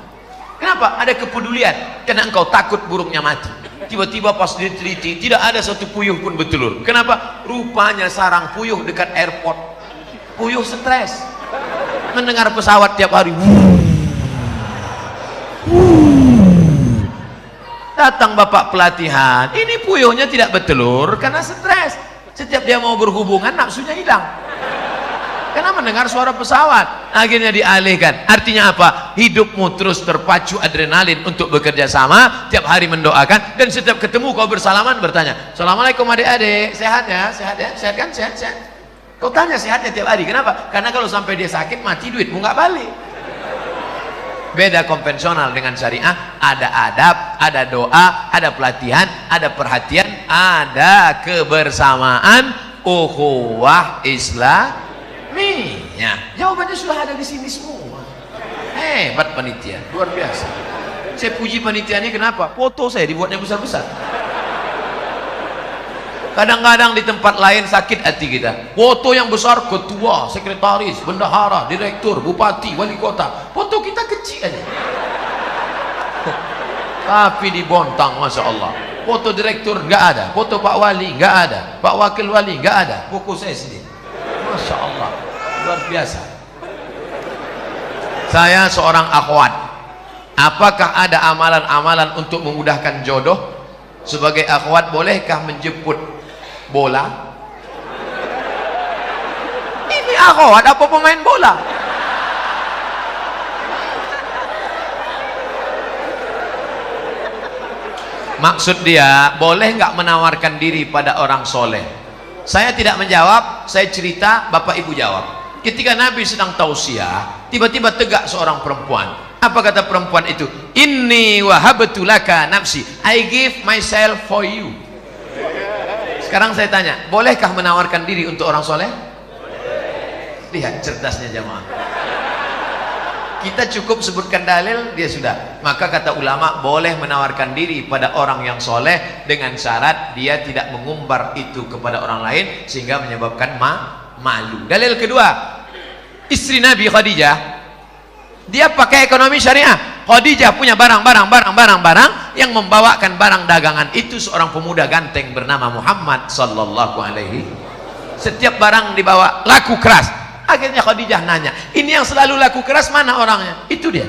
Kenapa? Ada kepedulian. Karena engkau takut burungnya mati. Tiba-tiba pas diteliti, tidak ada satu puyuh pun bertelur. Kenapa? Rupanya sarang puyuh dekat airport. Puyuh stres mendengar pesawat tiap hari. Datang bapak pelatihan, ini puyuhnya tidak bertelur karena stres. Setiap dia mau berhubungan, nafsunya hilang karena mendengar suara pesawat. Akhirnya dialihkan. Artinya apa? Hidupmu terus terpacu adrenalin untuk bekerja sama, tiap hari mendoakan, dan setiap ketemu kau bersalaman bertanya, Assalamualaikum adik-adik, sehat ya? Sehat ya? Sehat kan? Sehat, sehat. Kau tanya sehatnya tiap hari. Kenapa? Karena kalau sampai dia sakit, mati, duitmu nggak balik. Beda konvensional dengan syariah, ada adab, ada doa, ada pelatihan, ada perhatian, ada kebersamaan, ukhuwah Islamiyah. Jawabannya sudah ada di sini semua. Hebat panitia, luar biasa. Saya puji panitia ini, kenapa? Foto saya dibuatnya besar-besar. Kadang-kadang di tempat lain sakit hati kita. Foto yang besar ketua, sekretaris, bendahara, direktur, bupati, wali kota. Foto kita kecil aja. Tapi dibontang, masya Allah. Foto direktur nggak ada, foto Pak Wali nggak ada, Pak Wakil Wali nggak ada. Buku saya sendiri. Masya Allah, luar biasa. Saya seorang akhwat. Apakah ada amalan-amalan untuk memudahkan jodoh? Sebagai akhwat, bolehkah menjemput bola? Ini akhwat apa pemain bola? Maksud dia, boleh nggak menawarkan diri pada orang soleh? Saya tidak menjawab, saya cerita, bapak ibu jawab. Ketika Nabi sedang tausiah, tiba-tiba tegak seorang perempuan. Apa kata perempuan itu? Inni wahabtu laka nafsi, I give myself for you. Sekarang saya tanya, bolehkah menawarkan diri untuk orang soleh? Lihat cerdasnya jamaah. Kita cukup sebutkan dalil, dia sudah. Maka kata ulama, boleh menawarkan diri pada orang yang soleh dengan syarat dia tidak mengumbar itu kepada orang lain sehingga menyebabkan malu. Dalil kedua, istri Nabi Khadijah, dia pakai ekonomi syariah. Khadijah punya barang yang membawakan barang dagangan itu seorang pemuda ganteng bernama Muhammad sallallahu alaihi. Setiap barang dibawa laku keras. Akhirnya Khadijah nanya, ini yang selalu laku keras mana orangnya? Itu dia.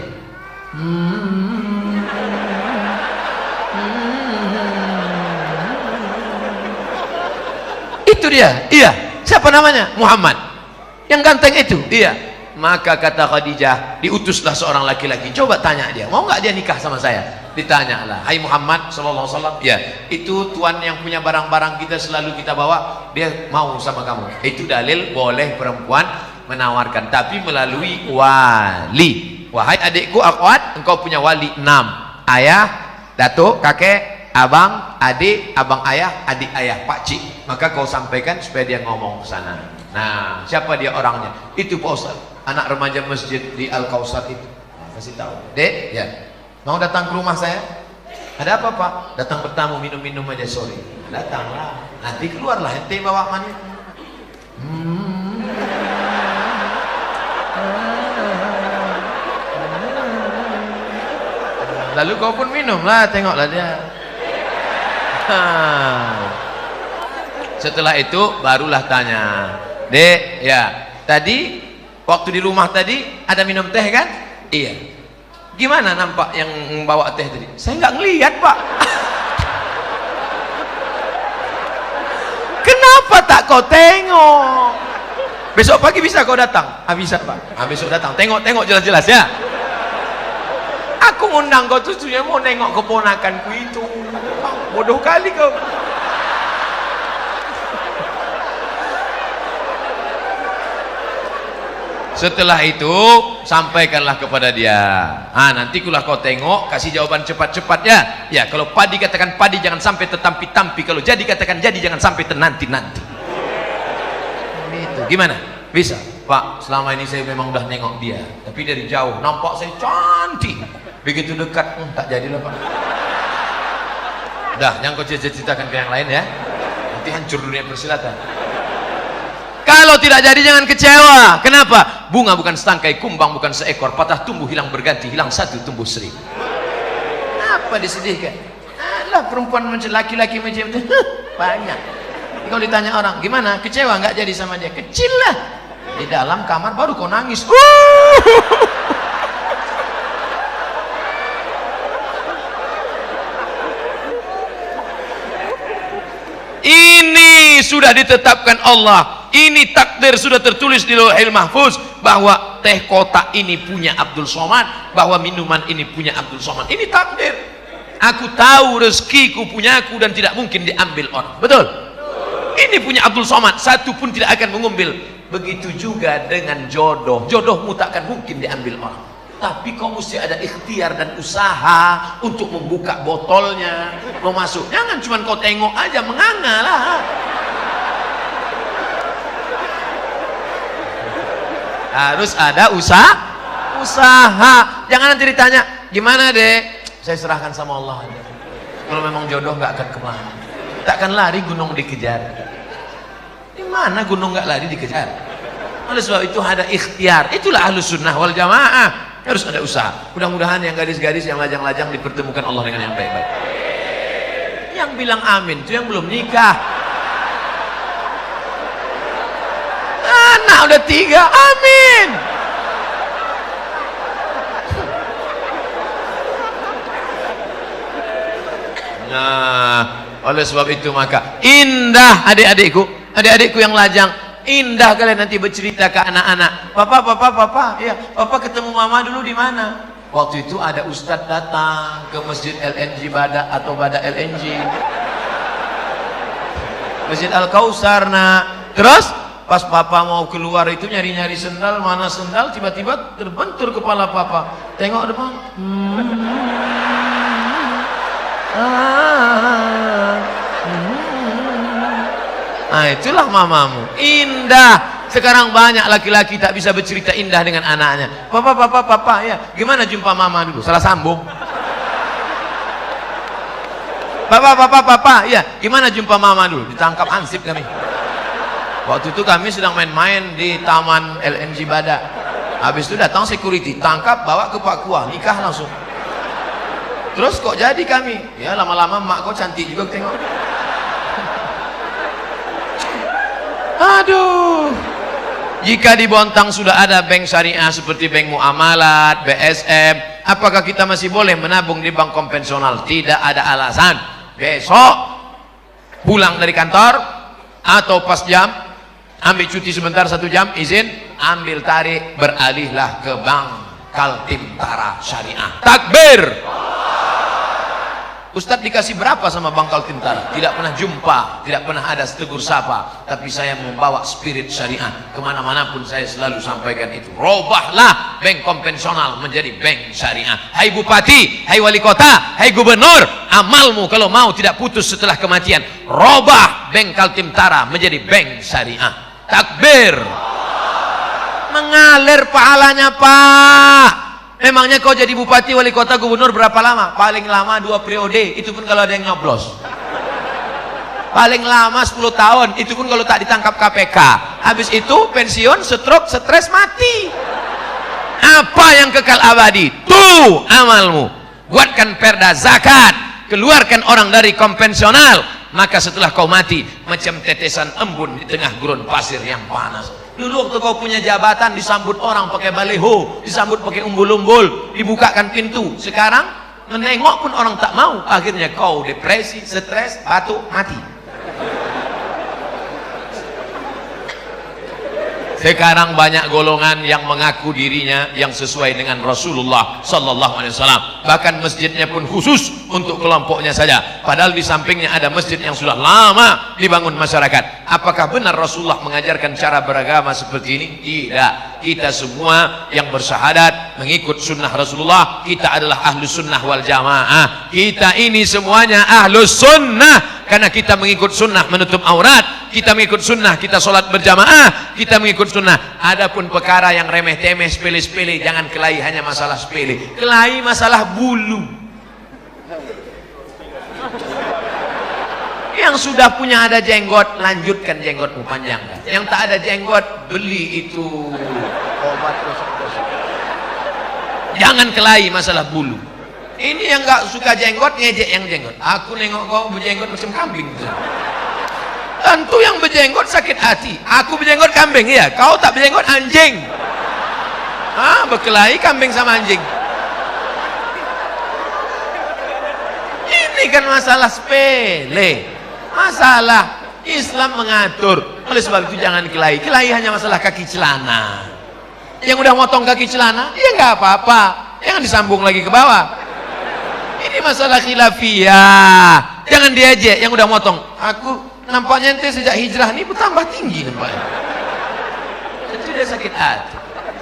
Itu dia. Iya. Siapa namanya? Muhammad. Yang ganteng itu. Iya. Maka kata Khadijah, diutuslah seorang laki-laki. Coba tanya dia, mau nggak dia nikah sama saya? Ditanyalah, hai Muhammad sallallahu alaihi wasallam. Ya, itu tuan yang punya barang-barang kita selalu kita bawa, dia mau sama kamu. Itu dalil boleh perempuan menawarkan, tapi melalui wali. Wahai adikku akhwat, engkau punya wali 6. Ayah, datuk, kakek, abang, adik, abang ayah, adik ayah, pakcik. Maka kau sampaikan supaya dia ngomong ke sana. Nah, siapa dia orangnya? Itu Pak Ustaz, anak remaja masjid di Al-Kausar itu. Kasih tahu. Dek, ya. Mau datang ke rumah saya? Ada apa, Pak? Datang bertamu, minum-minum aja sore. Datanglah. Nanti keluarlah ente bawa manis. Lalu kau pun minumlah, tengoklah dia. Setelah itu barulah tanya, Dek, ya, tadi waktu di rumah tadi ada minum teh kan? Iya. Gimana nampak yang bawa teh tadi? Saya nggak ngelihat, Pak. Kenapa tak kau tengok? Besok pagi bisa kau datang? Bisa, Pak. Besok datang. Tengok jelas-jelas ya. Aku ngundang kau tujuannya mau nengok keponakanku itu. Bodoh kali kau. Setelah itu sampaikanlah kepada dia. Nanti kulah kau tengok, kasih jawaban cepat-cepat ya. Ya, kalau padi katakan padi, jangan sampai tetampi-tampi. Kalau jadi katakan jadi, jangan sampai tenanti-nanti. Itu gimana? Bisa, Pak. Selama ini saya memang udah nengok dia, tapi dari jauh nampak saya cantik. Begitu dekat, tak jadilah, Pak. Dah, yang kau ceritakan ke yang lain ya. Nanti hancur dunia persilatan. Kalau tidak jadi jangan kecewa. Kenapa? Bunga bukan setangkai, kumbang bukan seekor, patah tumbuh hilang berganti, hilang satu tumbuh seribu. Apa disedihkan? Alah, perempuan macam laki-laki macam itu banyak. Kalau ditanya orang, gimana? Kecewa nggak jadi sama dia? Kecil lah. Di dalam kamar baru kau nangis. Ini sudah ditetapkan Allah. Ini takdir sudah tertulis di Lauhil Mahfuz bahwa teh kotak ini punya Abdul Somad, bahwa minuman ini punya Abdul Somad. Ini takdir. Aku tahu rezekiku punya aku dan tidak mungkin diambil orang. Betul? Ini punya Abdul Somad, satu pun tidak akan mengambil. Begitu juga dengan jodoh. Jodohmu tak akan mungkin diambil orang. Tapi kau mesti ada ikhtiar dan usaha untuk membuka botolnya, mau masuk. Jangan cuma kau tengok aja, menganga lah. Harus ada usaha. Jangan nanti ditanya, gimana Dek? Saya serahkan sama Allah aja. Kalau memang jodoh nggak akan kemana. Takkan lari gunung dikejar. Di mana gunung nggak lari dikejar? Oleh sebab itu ada ikhtiar. Itulah Ahlus Sunnah wal Jamaah. Harus ada usaha. Mudah-mudahan yang gadis-gadis yang lajang-lajang dipertemukan Allah dengan yang baik-baik. Yang bilang amin itu yang belum nikah. Anak udah 3, amin. Nah, oleh sebab itu maka indah adik-adikku yang lajang, indah kalian nanti bercerita ke anak-anak. Papa, ya, papa ketemu mama dulu di mana? Waktu itu ada ustadz datang ke masjid LNG Bada atau Bada LNG, Masjid Al-Kausar. Nah, terus pas papa mau keluar itu nyari-nyari sendal, mana sendal, tiba-tiba terbentur kepala papa. Tengok depan. Nah, itulah mamamu. Indah. Sekarang banyak laki-laki tak bisa bercerita indah dengan anaknya. Papa, ya, gimana jumpa mama dulu? Salah sambung. Papa, ya, gimana jumpa mama dulu? Ditangkap hansip kami. Waktu itu kami sedang main-main di taman LNG Bada. Habis itu datang security, tangkap, bawa ke Papua, nikah langsung. Terus kok jadi kami? Ya lama-lama mak kau cantik juga tengok. Aduh. Jika di Bontang sudah ada bank syariah seperti bank muamalat, BSM, apakah kita masih boleh menabung di bank konvensional? Tidak ada alasan. Besok pulang dari kantor atau pas jam, ambil cuti sebentar 1 jam, izin, ambil tarik, beralihlah ke bank Kaltim-Tara Syariah. Takbir. Ustadz dikasih berapa sama Bank Kaltim-Tara? Tidak pernah jumpa, tidak pernah ada tegur sapa. Tapi saya membawa spirit syariah kemana-mana pun, saya selalu sampaikan itu. Robahlah bank konvensional menjadi bank syariah. Hai bupati, hai wali kota, hai gubernur, amalmu kalau mau tidak putus setelah kematian. Robah bank Kaltim-Tara menjadi bank syariah. Takbir. Mengalir pahalanya, Pak. Memangnya kau jadi bupati, wali kota, gubernur berapa lama? Paling lama 2 periode, itu pun kalau ada yang nyoblos. Paling lama 10 tahun, itu pun kalau tak ditangkap KPK. Habis itu pensiun, stroke, stres, mati. Apa yang kekal abadi? Tuh amalmu. Buatkan perda zakat, keluarkan orang dari konvensional, maka setelah kau mati macam tetesan embun di tengah gurun pasir yang panas. Dulu waktu kau punya jabatan disambut orang pakai baleho, disambut pakai umbul-umbul, dibukakan pintu. Sekarang menengok pun orang tak mau. Akhirnya kau depresi, stres, batuk, mati. Sekarang banyak golongan yang mengaku dirinya yang sesuai dengan Rasulullah sallallahu alaihi wasallam. Bahkan masjidnya pun khusus untuk kelompoknya saja. Padahal di sampingnya ada masjid yang sudah lama dibangun masyarakat. Apakah benar Rasulullah mengajarkan cara beragama seperti ini? Tidak. Kita semua yang bersyahadat mengikut sunnah Rasulullah, kita adalah ahlus sunnah wal jamaah. Kita ini semuanya ahlus sunnah. Karena kita mengikut sunnah menutup aurat, kita mengikut sunnah kita sholat berjamaah, kita mengikut sunnah. Adapun perkara yang remeh-temeh, sepele-sepele, jangan kelahi hanya masalah sepele. Kelahi masalah bulu. Yang sudah punya ada jenggot, lanjutkan jenggotmu panjangkan. Yang tak ada jenggot, beli itu obat gosok-gosok. Jangan kelahi masalah bulu. Ini yang gak suka jenggot, ngejek yang jenggot. Aku nengok kau berjenggot macam kambing. Tentu yang berjenggot sakit hati. Aku berjenggot kambing, ya. Kau tak berjenggot anjing. Berkelahi kambing sama anjing. Ini kan masalah sepele. Masalah Islam mengatur. Oleh sebab itu jangan kelahi. Kelahi hanya masalah kaki celana. Yang udah motong kaki celana, ya nggak apa-apa. Jangan disambung lagi ke bawah. Ini masalah khilafiyah. Jangan diajak yang udah motong. Aku nampaknya ente sejak hijrah ini bertambah tinggi nampaknya. Itu dia sakit hati.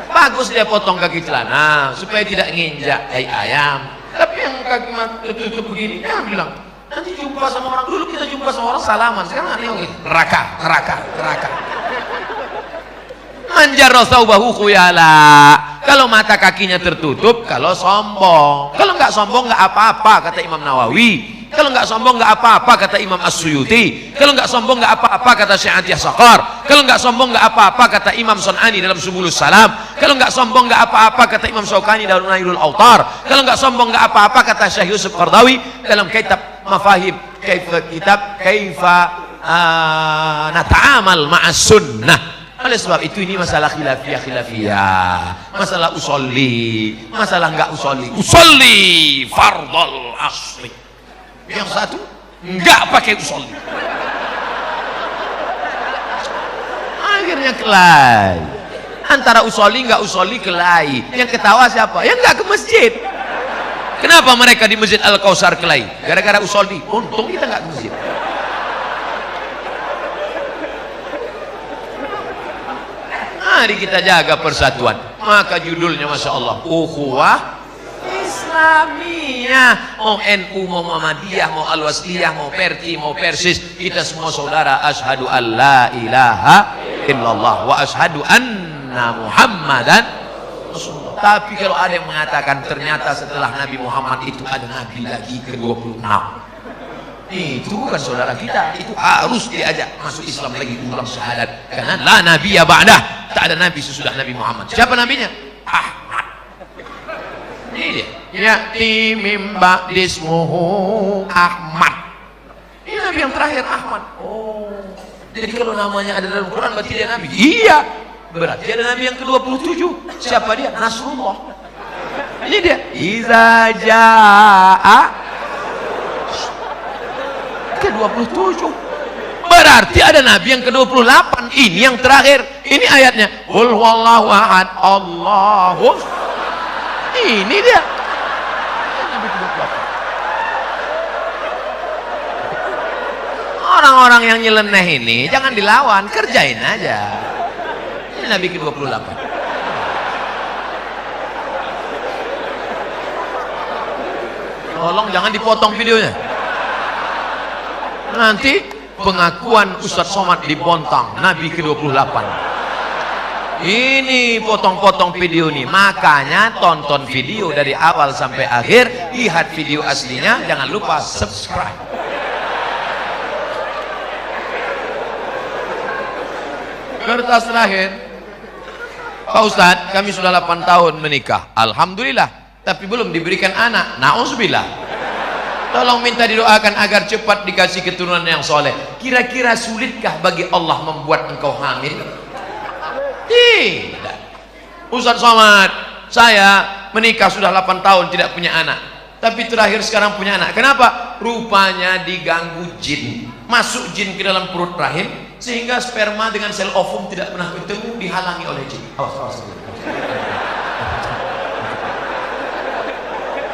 Bagus dia potong kaki celana supaya tidak nginjak ayam. Tapi yang kaki tertutup begini, dia bilang nanti jumpa sama orang. Dulu kita jumpa sama orang salaman, sekarang aneh gitu. Neraka. Manjar thawbahu khuyala. Kalau mata kakinya tertutup, kalau sombong. Kalau nggak sombong nggak apa-apa, kata Imam Nawawi. Kalau nggak sombong nggak apa-apa kata Imam As-Suyuti. Kalau nggak sombong nggak apa-apa kata Syekh Atiyah Saqar. Kalau nggak sombong nggak apa-apa kata Imam Sun'ani dalam Subulus Salam. Kalau nggak sombong nggak apa-apa kata Imam Syaukani dalam Nailul Autar. Kalau nggak sombong nggak apa-apa kata Syekh Yusuf Qardawi dalam kitab Mafahim Kaifa nata'amal ma'as sunnah. Oleh sebab itu ini masalah khilafiyah, masalah usolli, masalah enggak usolli fardal asri. Yang satu enggak pakai usolli, akhirnya kelai. Antara usolli enggak usolli kelai. Yang ketawa siapa? Yang enggak ke masjid. Kenapa mereka di Masjid Al-Kausar kelai? Gara-gara usolli. Untung kita enggak ke masjid. Mari kita jaga persatuan. Maka judulnya Masya Allah, Ukhuwah Islamiyah. Mau NU, mau Muhammadiyah, mau Al-Wasliyah, mau Perti, mau Persis, kita semua saudara. Asyhadu an la ilaha illallah wa asyhadu anna Muhammadan Rasulullah. Tapi kalau ada yang mengatakan ternyata setelah Nabi Muhammad itu ada Nabi lagi ke-26, itu bukan saudara kita, itu harus diajak masuk Islam lagi, ulang syahadat. Karena la nabiyya ba'dah, tak ada nabi sesudah Nabi Muhammad. Siapa nabinya? Ahmad. Ini dia. Ya'ti mim ba'dismuhu Ahmad. Ini nabi yang terakhir, Ahmad. Oh, jadi kalau namanya ada dalam Quran berarti dia nabi? Iya, berarti ada nabi yang ke-27. Siapa dia? Nasrullah. Ini dia. Iza ja'a ke-27, berarti ada nabi yang ke-28. Ini yang terakhir, ini ayatnya qul huwallahu ahad Allahu. Ini dia nabi ke-28. Orang-orang yang nyeleneh ini jangan dilawan, kerjain aja. Ini nabi ke-28. Tolong jangan dipotong videonya. Nanti pengakuan Ustadz Somad di Bontang, Nabi ke-28. Ini potong-potong video nih. Makanya tonton video dari awal sampai akhir, lihat video aslinya, jangan lupa subscribe. Kertas terakhir, Pak Ustadz, kami sudah 8 tahun menikah, alhamdulillah, tapi belum diberikan anak. Na'udzubillah. Tolong minta didoakan agar cepat dikasih keturunan yang soleh. Kira-kira sulitkah bagi Allah membuat engkau hamil? Tidak. Ustadz Somad, saya menikah sudah 8 tahun tidak punya anak, tapi terakhir sekarang punya anak. Kenapa? Rupanya diganggu jin. Masuk jin ke dalam perut rahim, sehingga sperma dengan sel ovum tidak pernah bertemu, dihalangi oleh jin.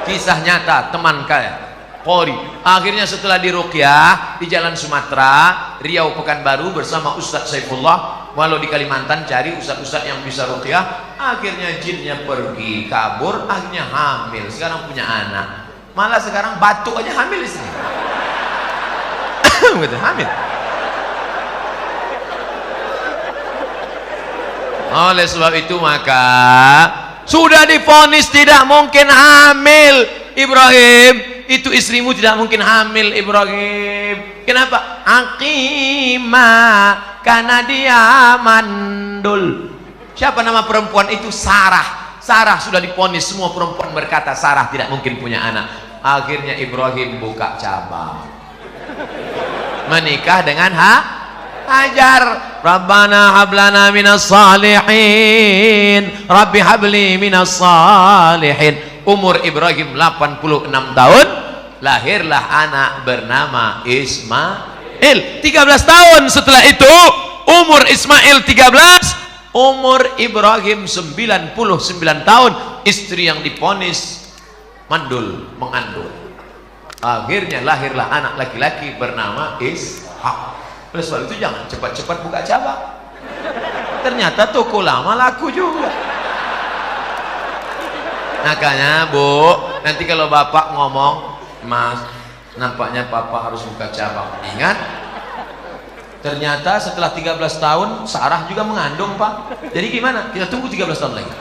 Kisah nyata teman kaya Qori. Akhirnya setelah diruqyah di Jalan Sumatera, Riau, Pekanbaru bersama Ustadz Saifullah, walau di Kalimantan cari ustadz-ustadz yang bisa ruqyah. Akhirnya jinnya pergi, kabur, akhirnya hamil. Sekarang punya anak. Malah sekarang batuk aja hamil istri. Betul, hamil. Oleh sebab itu maka sudah divonis tidak mungkin hamil. Ibrahim, itu istrimu tidak mungkin hamil, Ibrahim. Kenapa? Aqimah, karena dia mandul. Siapa nama perempuan itu? Sarah. Sarah sudah divonis, semua perempuan berkata Sarah tidak mungkin punya anak. Akhirnya Ibrahim buka cabang, menikah dengan Hajar. Rabbana hablana minas salihin, Rabbi habli minas salihin. Umur Ibrahim 86 tahun, lahirlah anak bernama Ismail. 13 tahun setelah itu, umur Ismail 13, umur Ibrahim 99 tahun. Istri yang divonis mandul, mengandung. Akhirnya lahirlah anak laki-laki bernama Ishak. Oleh sebab itu jangan cepat-cepat buka cabang. Ternyata toko lama laku juga. Makanya Bu, nanti kalau bapak ngomong, Mas, nampaknya papa harus buka cabang, ingat, ternyata setelah 13 tahun Sarah juga mengandung Pak. Jadi gimana? Kita tunggu 13 tahun lagi.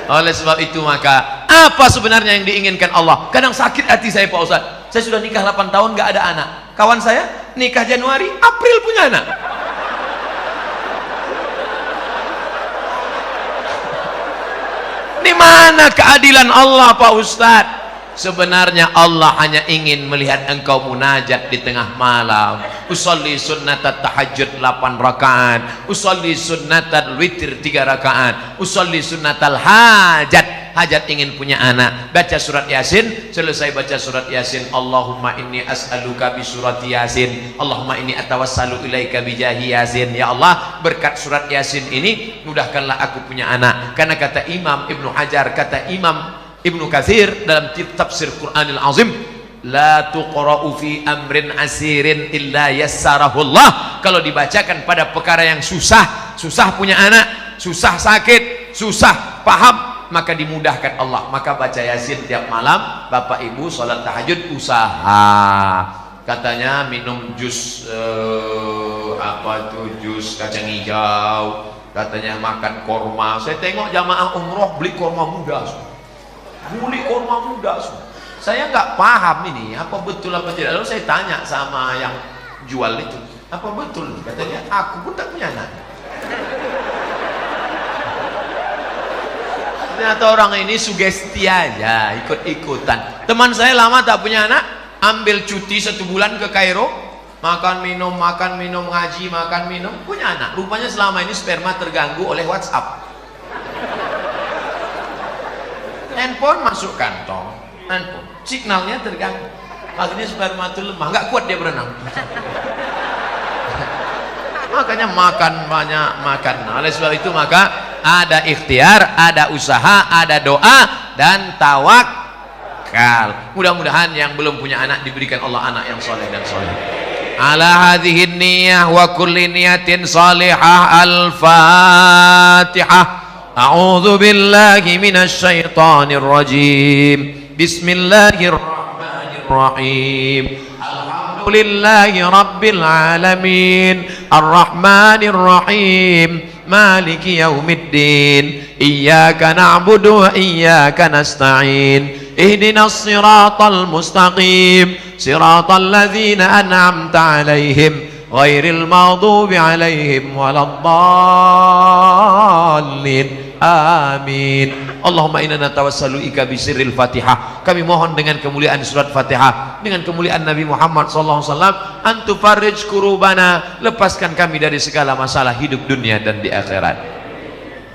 Oleh sebab itu maka apa sebenarnya yang diinginkan Allah? Kadang sakit hati saya Pak Ustaz, saya sudah nikah 8 tahun gak ada anak. Kawan saya nikah Januari, April punya anak. Di mana keadilan Allah Pak Ustaz? Sebenarnya Allah hanya ingin melihat engkau munajat di tengah malam. Usolli sunnatat tahajud 8 rakaat, usolli sunnatal witir 3 rakaat, usolli sunnatal hajat. Hajat ingin punya anak, baca surat Yasin, selesai baca surat Yasin, Allahumma inni as'aluka bi surat Yasin, Allahumma inni atawassalu ilaika bi jahi Yasin. Ya Allah, berkat surat Yasin ini mudahkanlah aku punya anak. Karena kata Imam Ibnu Hajar, kata Imam Ibnu Katsir dalam tafsir Qur'anil Azim, la tuqra'u fi amrin asirin illa yassarahullah. Kalau dibacakan pada perkara yang susah, susah punya anak, susah sakit, susah paham, maka dimudahkan Allah. Maka baca Yasin tiap malam. Bapak Ibu sholat tahajud usaha. Katanya minum jus apa tuh, jus kacang hijau. Katanya makan korma. Saya tengok jamaah umroh beli korma muda. Beli korma muda. Saya nggak paham ini apa betul apa tidak. Lalu saya tanya sama yang jual itu, apa betul? Katanya aku pun tak punya anak. Ternyata orang ini sugesti aja, ikut-ikutan. Teman saya lama tak punya anak, ambil cuti 1 bulan ke Kairo, makan minum, ngaji, makan minum, punya anak. Rupanya selama ini sperma terganggu oleh WhatsApp. Handphone masuk kantong, handphone signalnya terganggu, akhirnya sperma itu lemah, nggak kuat dia berenang. Makanya makan banyak, makan. Oleh sebab itu maka ada ikhtiar, ada usaha, ada doa dan tawakal. Mudah-mudahan yang belum punya anak diberikan Allah anak yang soleh dan soleh. Ala hadhihi niyah wa kulli niyatin salihah. Al-Fatihah. A'udzu billahi minasy syaithanir rajim. Bismillahirrahmanirrahim. Alhamdulillahi rabbil alamin. Arrahmanir rahim. Maliki yaumiddin. Iyyaka na'budu wa iyyaka nasta'in. Ihdinas siratal mustaqim. Siratal ladzina an'amta 'alaihim ghairil maghdubi 'alaihim waladdallin. Amin. Allahumma inna natawassalu ika bisirril Fatihah. Kami mohon dengan kemuliaan surat Fatihah, dengan kemuliaan Nabi Muhammad sallallahu alaihi wasallam, antu farij kurubana, lepaskan kami dari segala masalah hidup dunia dan di akhirat.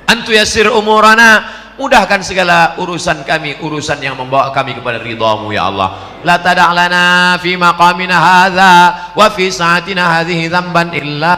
Antu yassir umurana, mudahkan segala urusan kami, urusan yang membawa kami kepada ridhamu ya Allah. La tada' lana fi maqamina hadza wa fi sa'atina hadhihi dzamban illa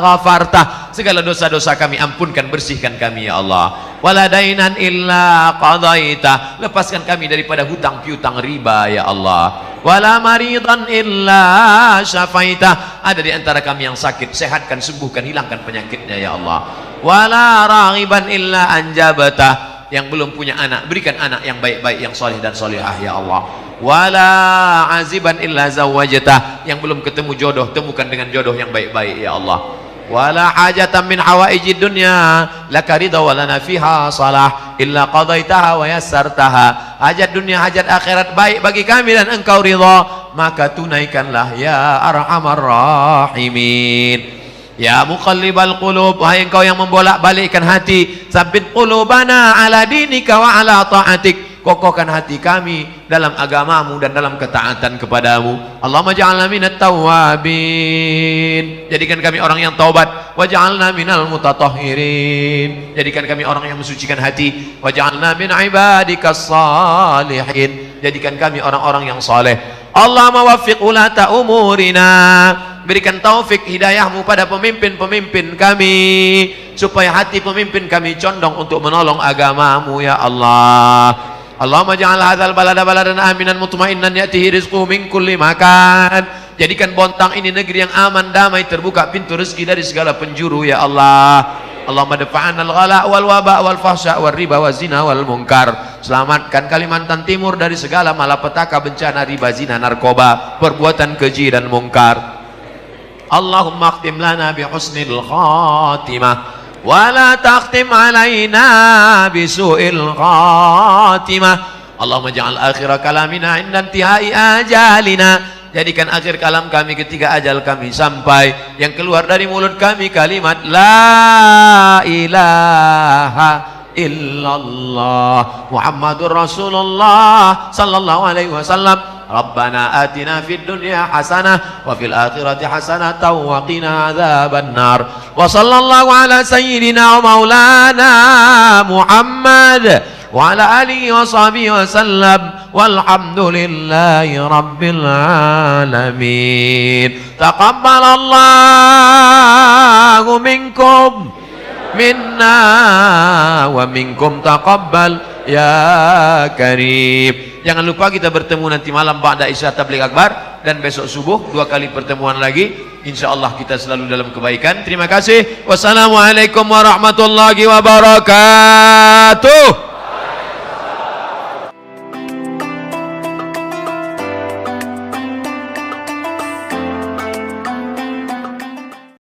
ghafartah. Segala dosa-dosa kami ampunkan, bersihkan kami ya Allah. Wala dainan illa qadaita, lepaskan kami daripada hutang piutang riba ya Allah. Wala maridan illa syafaita, ada di antara kami yang sakit, sehatkan, sembuhkan, hilangkan penyakitnya ya Allah. Wala raghiban illa anjabata, yang belum punya anak berikan anak yang baik-baik, yang soleh dan solehah ya Allah. Wala aziban illa zawajata, yang belum ketemu jodoh temukan dengan jodoh yang baik-baik ya Allah. Wala hajatan min hawaijid dunya laka ridha wa lana fiha salah illa qadaitaha wa yassartaha. Hajat dunia, hajat akhirat baik bagi kami dan engkau ridha, maka tunaikanlah ya arhamar rahimin. Ya muqallibal qulub, wahai engkau yang membolak-balikkan hati, tsabbit qulubana ala dinika wa ala ta'atik, kokohkan hati kami dalam agamamu dan dalam ketaatan kepadamu. Allahumma ja'alna minat tawwabin, jadikan kami orang yang taubat. Waj'alna minal mutatahhirin, jadikan kami orang yang mensucikan hati. Waj'alna min ibadikas salihin, jadikan kami orang-orang yang saleh. Allahumma waffiq ulata umurina, berikan taufik hidayahmu pada pemimpin-pemimpin kami, supaya hati pemimpin kami condong untuk menolong agamamu ya Allah. Allahumma ja'al hadzal balada baladan aminan mutmainnan ya'tihi rizquhu min kulli makan, jadikan Bontang ini negeri yang aman, damai, terbuka pintu rezeki dari segala penjuru ya Allah. Allahumma dafa'an al-ghala wal waba wal fahsya wal riba wal zina wal munkar, selamatkan Kalimantan Timur dari segala malapetaka, bencana, riba, zina, narkoba, perbuatan keji dan mungkar. Allahumma akhtim lana bi husnil khatimah, ولا تختم علينا بسوء الخاتمة اللهم اجعل آخر كلامنا عند انتهاء آجالنا. Jadikan akhir kalam kami ketika ajal kami sampai, yang keluar dari mulut kami kalimat La ilaha illallah Muhammadur Rasulullah sallallahu alaihi wasallam. Rabbana atina fid dunya hasanah wa fil akhirati hasanah wa qina adzaban nar. Wa sallallahu ala sayyidina wa maulana Muhammad wa ala alihi wa sahbihi wa sallam walhamdulillahi rabbil alamin. Taqabbalallahu minkum minna wa minkum taqabbal ya karim. Jangan lupa kita bertemu nanti malam ba'da Isya Tabligh Akbar, dan besok subuh 2 kali pertemuan lagi. Insyaallah kita selalu dalam kebaikan. Terima kasih. Wassalamualaikum warahmatullahi wabarakatuh.